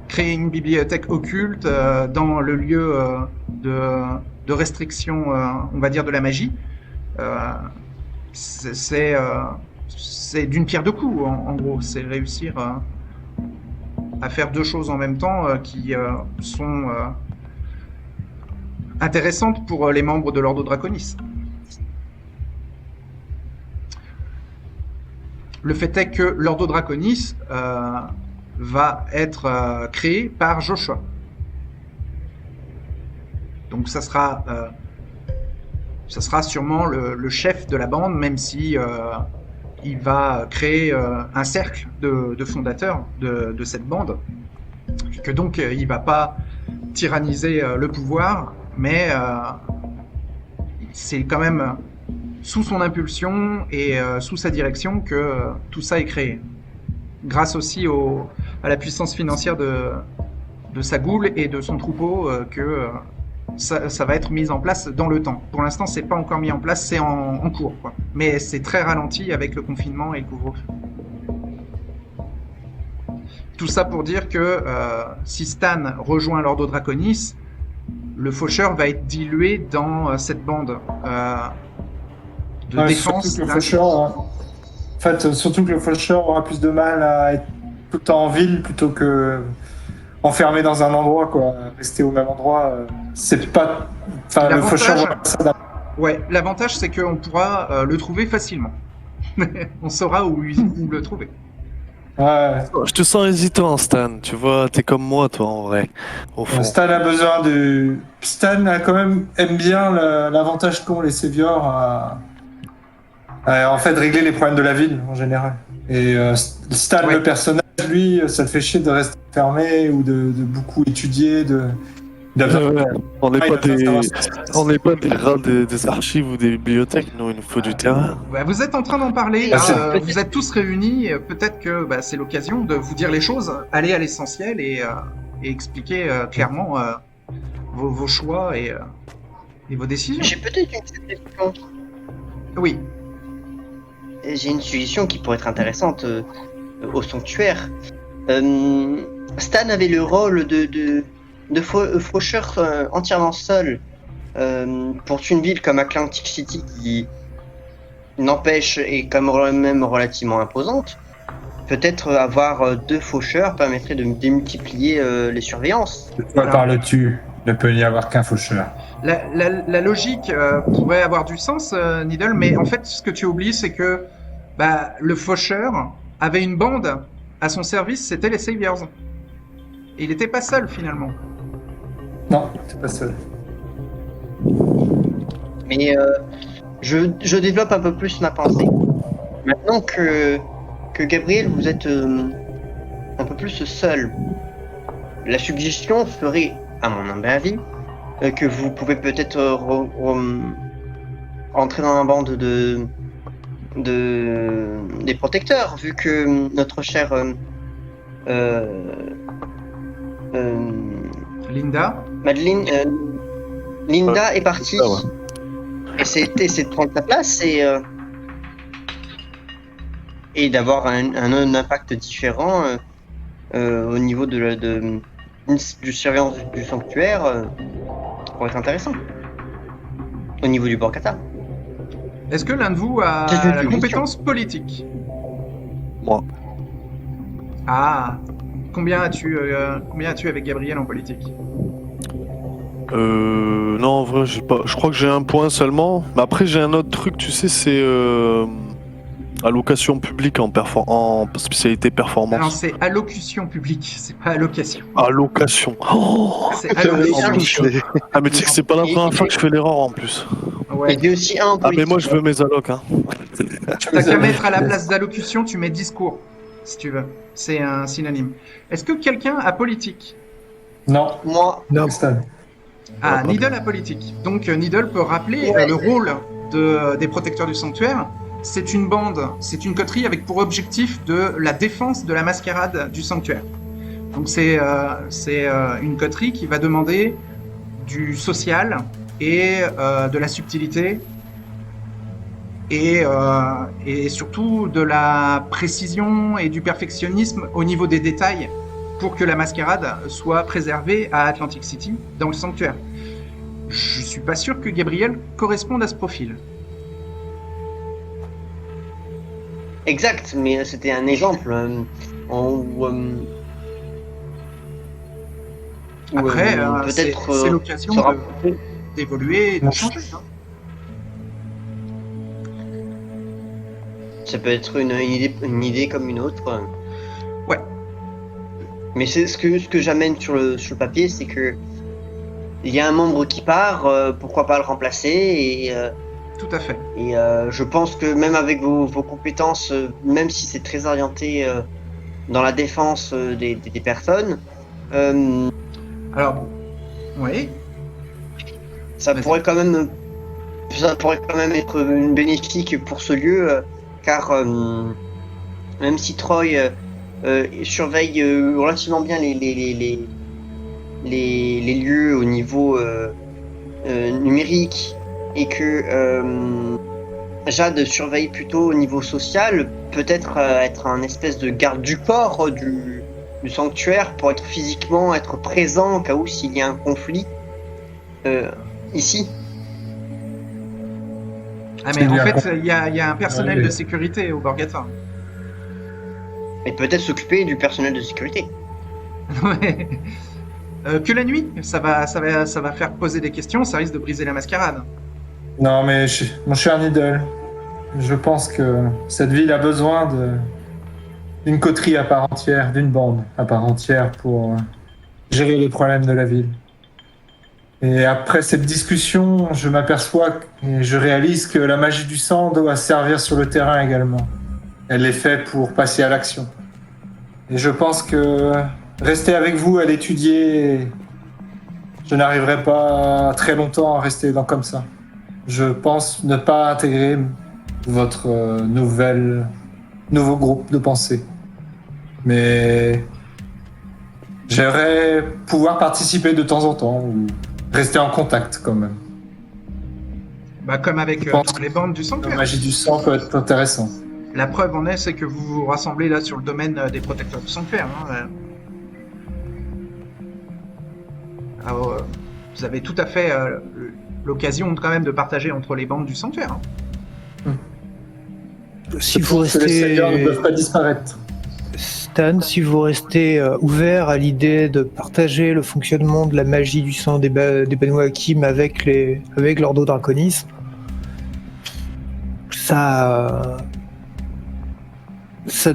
[SPEAKER 1] Créer une bibliothèque occulte dans le lieu de restriction, on va dire, de la magie, c'est d'une pierre deux coups, en gros. C'est réussir à faire deux choses en même temps qui sont intéressantes pour les membres de l'Ordo Draconis. Le fait est que l'Ordo Draconis va être créé par Joshua. Donc ça sera sûrement le chef de la bande, même si il va créer un cercle de fondateurs de cette bande, et que donc il va pas tyranniser le pouvoir, mais c'est quand même sous son impulsion et sous sa direction que tout ça est créé. Grâce aussi à la puissance financière de sa goule et de son troupeau que ça va être mis en place dans le temps. Pour l'instant, c'est pas encore mis en place, c'est en cours, quoi. Mais c'est très ralenti avec le confinement et le couvre-feu. Tout ça pour dire que si Stan rejoint l'Ordo Draconis, le faucheur va être dilué dans cette bande de défense.
[SPEAKER 3] Surtout que le faucheur aura plus de mal à être tout le temps en ville plutôt que enfermé dans un endroit, quoi. Rester au même endroit, c'est pas. Enfin, le faucheur.
[SPEAKER 1] Ouais, l'avantage c'est qu'on pourra le trouver facilement. On saura où le trouver.
[SPEAKER 3] Ouais.
[SPEAKER 5] Je te sens hésitant, Stan. Tu vois, t'es comme moi, toi, en vrai. Au fond.
[SPEAKER 3] Stan a besoin de. Stan a quand même aime bien l'avantage qu'ont les Saviors à en fait régler les problèmes de la ville en général. Et Stan, le personnage, lui, ça le fait chier de rester fermé ou de beaucoup étudier,
[SPEAKER 5] On n'est pas des rats des archives ou des bibliothèques, nous, il nous faut du terrain.
[SPEAKER 1] Bah, vous êtes en train d'en parler, vous êtes tous réunis, peut-être que c'est l'occasion de vous dire les choses, aller à l'essentiel et expliquer clairement vos choix et vos décisions.
[SPEAKER 6] J'ai peut-être une suggestion.
[SPEAKER 1] Oui.
[SPEAKER 6] J'ai une suggestion qui pourrait être intéressante au sanctuaire. Stan avait le rôle de faucheur entièrement seul pour une ville comme Atlantic City qui n'empêche est quand même relativement imposante. Peut-être avoir deux faucheurs permettrait de démultiplier les surveillances.
[SPEAKER 3] De quoi parles-tu ? Il ne peut y avoir qu'un faucheur.
[SPEAKER 1] La logique pourrait avoir du sens, Needle, mais en fait, ce que tu oublies, c'est que le faucheur avait une bande à son service, c'était les Saviors. Et il n'était pas seul, finalement.
[SPEAKER 3] Non, c'est pas seul.
[SPEAKER 6] Mais je développe un peu plus ma pensée. Maintenant que Gabriel, vous êtes un peu plus seul, la suggestion serait, à mon humble avis, que vous pouvez peut-être rentrer dans la bande des protecteurs, vu que notre chère Madeleine Linda est partie. Et c'est de prendre sa place et d'avoir un impact différent au niveau du surveillance du sanctuaire pourrait être intéressant au niveau du Borgata.
[SPEAKER 1] Est-ce que l'un de vous a la compétence politique ?
[SPEAKER 5] Moi.
[SPEAKER 1] Ah, combien as-tu avec Gabriel en politique ?
[SPEAKER 5] Non, en vrai, j'ai pas. Je crois que j'ai un point seulement. Mais après, j'ai un autre truc, tu sais, c'est Allocation publique en spécialité
[SPEAKER 1] Non,
[SPEAKER 5] performance.
[SPEAKER 1] c'est allocution publique, c'est pas allocation.
[SPEAKER 5] Allocation. Oh
[SPEAKER 1] C'est
[SPEAKER 6] J'avais
[SPEAKER 1] allocation.
[SPEAKER 6] un
[SPEAKER 4] Bouclé.
[SPEAKER 5] ah, mais tu sais que c'est pas la
[SPEAKER 6] Et-
[SPEAKER 5] première fois que je fais l'erreur en plus.
[SPEAKER 1] Ouais.
[SPEAKER 6] Et dit aussi un en
[SPEAKER 5] Ah, mais moi
[SPEAKER 6] politique.
[SPEAKER 5] je veux mes allocs. Hein.
[SPEAKER 1] T'as qu'à mettre à la place d'allocution, tu mets discours, si tu veux. C'est un synonyme. Est-ce que quelqu'un a politique?
[SPEAKER 3] Non,
[SPEAKER 6] Moi,
[SPEAKER 2] Non,
[SPEAKER 3] Stan.
[SPEAKER 1] Ah,
[SPEAKER 5] pas
[SPEAKER 1] Needle
[SPEAKER 5] bien.
[SPEAKER 1] a politique. Donc Needle peut rappeler
[SPEAKER 6] Ouais.
[SPEAKER 1] le rôle des protecteurs du sanctuaire. C'est une bande, c'est une coterie avec pour objectif de la défense de la mascarade du sanctuaire. Donc c'est une coterie qui va demander du social et de la subtilité et surtout de la précision et du perfectionnisme au niveau des détails pour que la mascarade soit préservée à Atlantic City dans le sanctuaire. Je suis pas sûr que Gabriel corresponde à ce profil.
[SPEAKER 6] exact, mais c'était un exemple. Où,
[SPEAKER 1] Après, c'est
[SPEAKER 6] peut-être
[SPEAKER 1] l'occasion
[SPEAKER 6] se rapprocher.
[SPEAKER 1] d'évoluer et de
[SPEAKER 3] Non.
[SPEAKER 1] changer. Hein.
[SPEAKER 6] Ça peut être une idée comme une autre.
[SPEAKER 1] Ouais.
[SPEAKER 6] Mais c'est ce que j'amène sur le papier, c'est que il y a un membre qui part, pourquoi pas le remplacer
[SPEAKER 1] Tout à fait.
[SPEAKER 6] et je pense que même avec vos compétences, même si c'est très orienté dans la défense des personnes,
[SPEAKER 1] Alors, oui.
[SPEAKER 6] ça
[SPEAKER 1] Vas-y.
[SPEAKER 6] pourrait quand même être une bénéfique pour ce lieu, car même si Troy surveille relativement bien les lieux au niveau numérique et que Jade surveille plutôt au niveau social, peut-être être un espèce de garde du corps du sanctuaire pour être physiquement être présent au cas où s'il y a un conflit ici.
[SPEAKER 1] Ah, mais en
[SPEAKER 3] Il y a
[SPEAKER 1] fait, il y a un personnel
[SPEAKER 3] Ouais.
[SPEAKER 1] de sécurité au Borgata.
[SPEAKER 6] Et peut-être s'occuper du personnel de sécurité.
[SPEAKER 1] Ouais. Que la nuit, ça va faire poser des questions, ça risque de briser la mascarade.
[SPEAKER 3] Non, mais mon cher Needle, je pense que cette ville a besoin d'une coterie à part entière, d'une bande à part entière pour gérer les problèmes de la ville. Et après cette discussion, je m'aperçois et je réalise que la magie du sang doit servir sur le terrain également. Elle est faite pour passer à l'action. Et je pense que rester avec vous à l'étudier, je n'arriverai pas très longtemps à rester comme ça. Je pense ne pas intégrer votre nouveau groupe de pensée. Mais j'aimerais pouvoir participer de temps en temps ou rester en contact quand même.
[SPEAKER 1] Bah, comme avec
[SPEAKER 3] Je pense
[SPEAKER 1] toutes les bandes du
[SPEAKER 3] La
[SPEAKER 1] sanctuaire.
[SPEAKER 3] magie du sang peut être intéressant.
[SPEAKER 1] La preuve en est, c'est que vous vous rassemblez là sur le domaine des protecteurs du sanctuaire. Hein. Alors, vous avez tout à fait l'occasion quand même de partager entre les bandes du sanctuaire. Hein.
[SPEAKER 2] si
[SPEAKER 3] Je
[SPEAKER 2] vous
[SPEAKER 3] pense que les seigneurs ne
[SPEAKER 2] restez,
[SPEAKER 3] peuvent pas disparaître.
[SPEAKER 2] Stan, si vous restez ouvert à l'idée de partager le fonctionnement de la magie du sang des Banu Hakim avec l'Ordo Draconis, ça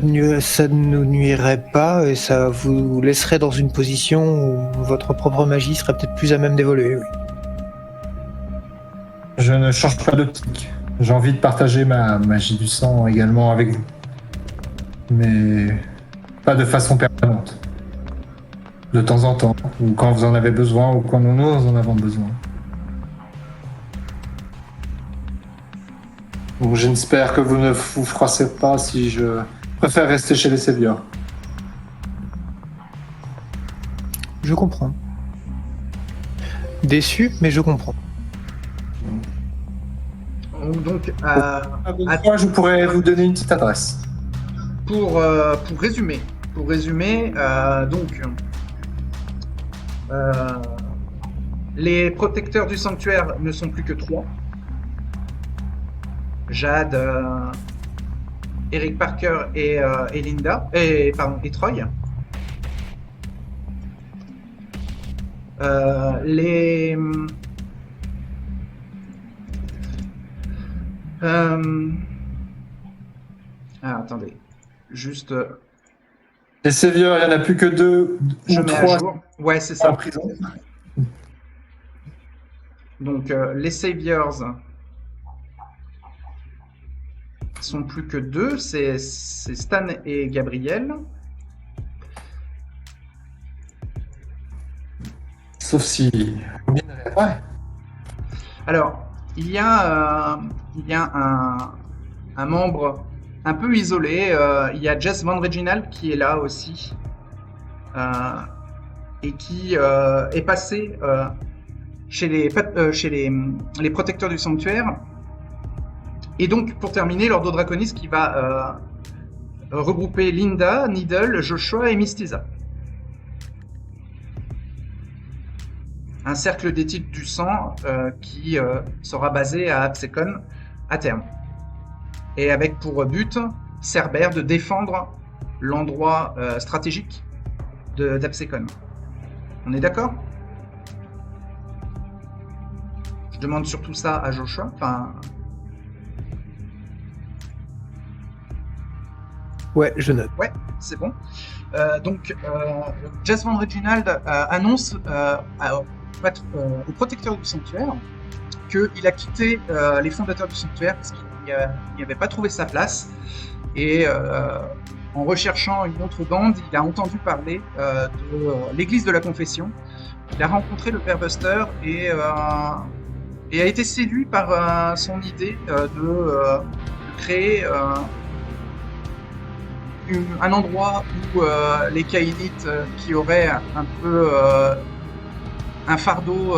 [SPEAKER 2] ne nous nuirait pas et ça vous laisserait dans une position où votre propre magie serait peut-être plus à même d'évoluer. Oui.
[SPEAKER 3] Je ne change pas d'optique. J'ai envie de partager ma magie du sang également avec vous. Mais pas de façon permanente. De temps en temps, ou quand vous en avez besoin, ou quand nous en avons besoin. Donc j'espère que vous ne vous froissez pas si je préfère rester chez les Séviors.
[SPEAKER 2] Je comprends. Déçu, mais je comprends.
[SPEAKER 1] Donc,
[SPEAKER 3] Moi, je pourrais vous donner une petite adresse.
[SPEAKER 1] pour résumer, donc, les protecteurs du sanctuaire ne sont plus que 3. Jade, Eric Parker et Linda, et Troy. Ah, attendez. Juste,
[SPEAKER 3] Les saviors, il n'y en a plus que 2
[SPEAKER 1] je
[SPEAKER 3] ou
[SPEAKER 1] mets à
[SPEAKER 3] 3
[SPEAKER 1] jour. Ouais, c'est
[SPEAKER 3] en
[SPEAKER 1] ça.
[SPEAKER 3] prison.
[SPEAKER 1] Donc, les Saviors sont plus que 2. C'est Stan et Gabriel.
[SPEAKER 3] Sauf si... Ouais.
[SPEAKER 1] Alors, il y a un membre un peu isolé. Il y a Jess Van Reginald qui est là aussi. Et qui est passé chez les protecteurs du sanctuaire. Et donc, pour terminer, l'Ordo Draconis qui va regrouper Linda, Needle, Joshua et Mistisa. Un cercle d'éthique du sang qui sera basé à Absecon à terme. Et avec pour but, Cerbère, de défendre l'endroit stratégique d'Absecon. On est d'accord ? Je demande surtout ça à Joshua. Enfin,
[SPEAKER 2] Ouais, je note.
[SPEAKER 1] ouais, c'est bon. Donc, Jess Van Reginald annonce au protecteur du sanctuaire qu'il a quitté les fondateurs du sanctuaire parce qu'il n'y avait pas trouvé sa place. Et en recherchant une autre bande, il a entendu parler de l'église de la Confession. Il a rencontré le Père Buster et a été séduit par son idée de créer un endroit où les Kainites qui auraient un peu un fardeau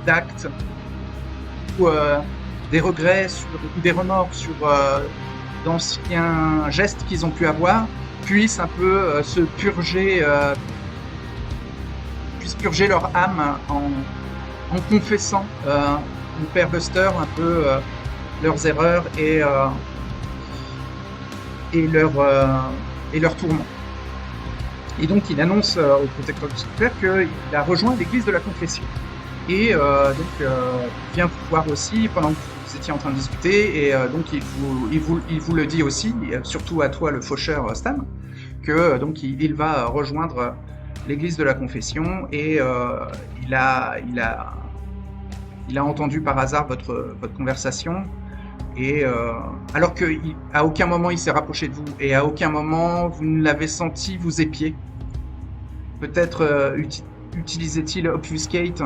[SPEAKER 1] d'actes ou des regrets ou des remords sur d'anciens gestes qu'ils ont pu avoir puissent un peu puissent purger leur âme en confessant au Père Buster un peu leurs erreurs et leurs tourments. Et donc il annonce au protecteur du sanctuaire qu'il a rejoint l'église de la Confession. Et donc il vient vous voir aussi pendant que vous étiez en train de discuter, et donc il vous le dit aussi, surtout à toi le faucheur Stan, que donc il va rejoindre l'église de la Confession, et il a entendu par hasard votre conversation. Et alors qu'à aucun moment il s'est rapproché de vous, et à aucun moment vous ne l'avez senti vous épier. Peut-être utilisait-il Obfuscate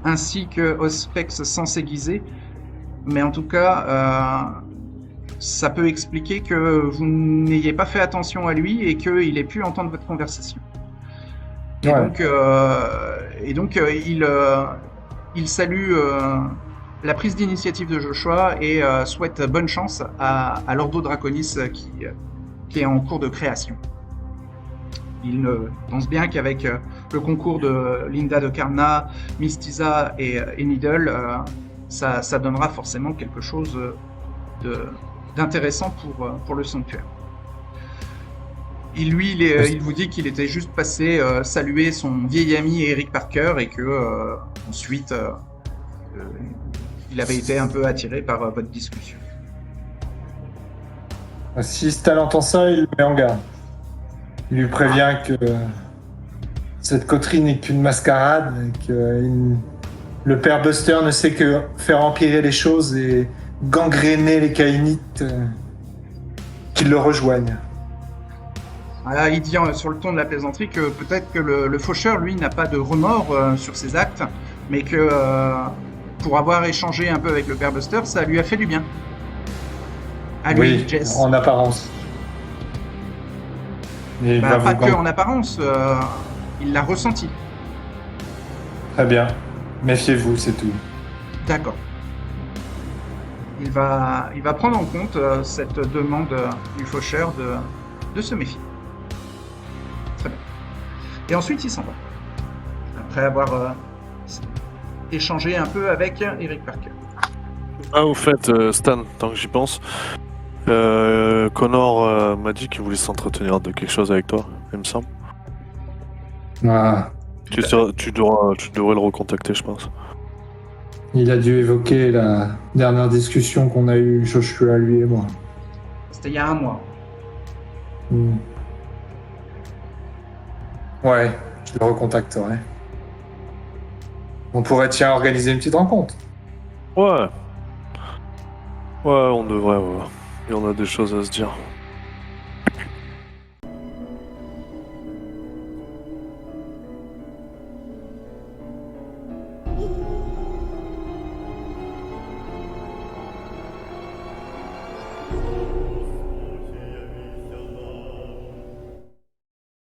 [SPEAKER 1] ainsi que Auspex sans s'aiguiser, mais en tout cas ça peut expliquer que vous n'ayez pas fait attention à lui et qu'il ait pu entendre votre conversation. Et ouais. donc il salue la prise d'initiative de Joshua et souhaite bonne chance à l'Ordo Draconis qui est en cours de création. Il pense bien qu'avec le concours de Linda de Carna, Mistisa et Needle, ça donnera forcément quelque chose d'intéressant pour le sanctuaire. Il vous dit qu'il était juste passé saluer son vieil ami Eric Parker et que ensuite il avait été un peu attiré par votre discussion.
[SPEAKER 3] Si Stan entend ça, il le met en garde. Il lui prévient que cette coterie n'est qu'une mascarade et que le Père Buster ne sait que faire empirer les choses et gangréner les Kainites qui le rejoignent.
[SPEAKER 1] Voilà, il dit sur le ton de la plaisanterie que peut-être que le faucheur, lui, n'a pas de remords sur ses actes, mais que pour avoir échangé un peu avec le Père Buster, ça lui a fait du bien. À lui,
[SPEAKER 3] oui,
[SPEAKER 1] Jess.
[SPEAKER 3] En apparence.
[SPEAKER 1] Pas que en apparence, il l'a ressenti.
[SPEAKER 3] Très bien. Méfiez-vous, c'est tout.
[SPEAKER 1] D'accord. Il va prendre en compte cette demande du faucheur de se méfier. Très bien. Et ensuite, il s'en va. Après avoir échangé un peu avec Eric Parker.
[SPEAKER 5] Ah, au fait, Stan, tant que j'y pense, Connor m'a dit qu'il voulait s'entretenir de quelque chose avec toi, il me semble.
[SPEAKER 3] Ah.
[SPEAKER 5] Tu devrais le recontacter, je pense.
[SPEAKER 3] Il a dû évoquer la dernière discussion qu'on a eue, Joshua, lui et moi.
[SPEAKER 1] C'était il y a un mois.
[SPEAKER 3] Hmm. Ouais, je le recontacterai. On pourrait tiens organiser une petite rencontre.
[SPEAKER 5] Ouais. Ouais, on devrait, ouais. Il y en a des choses à se dire.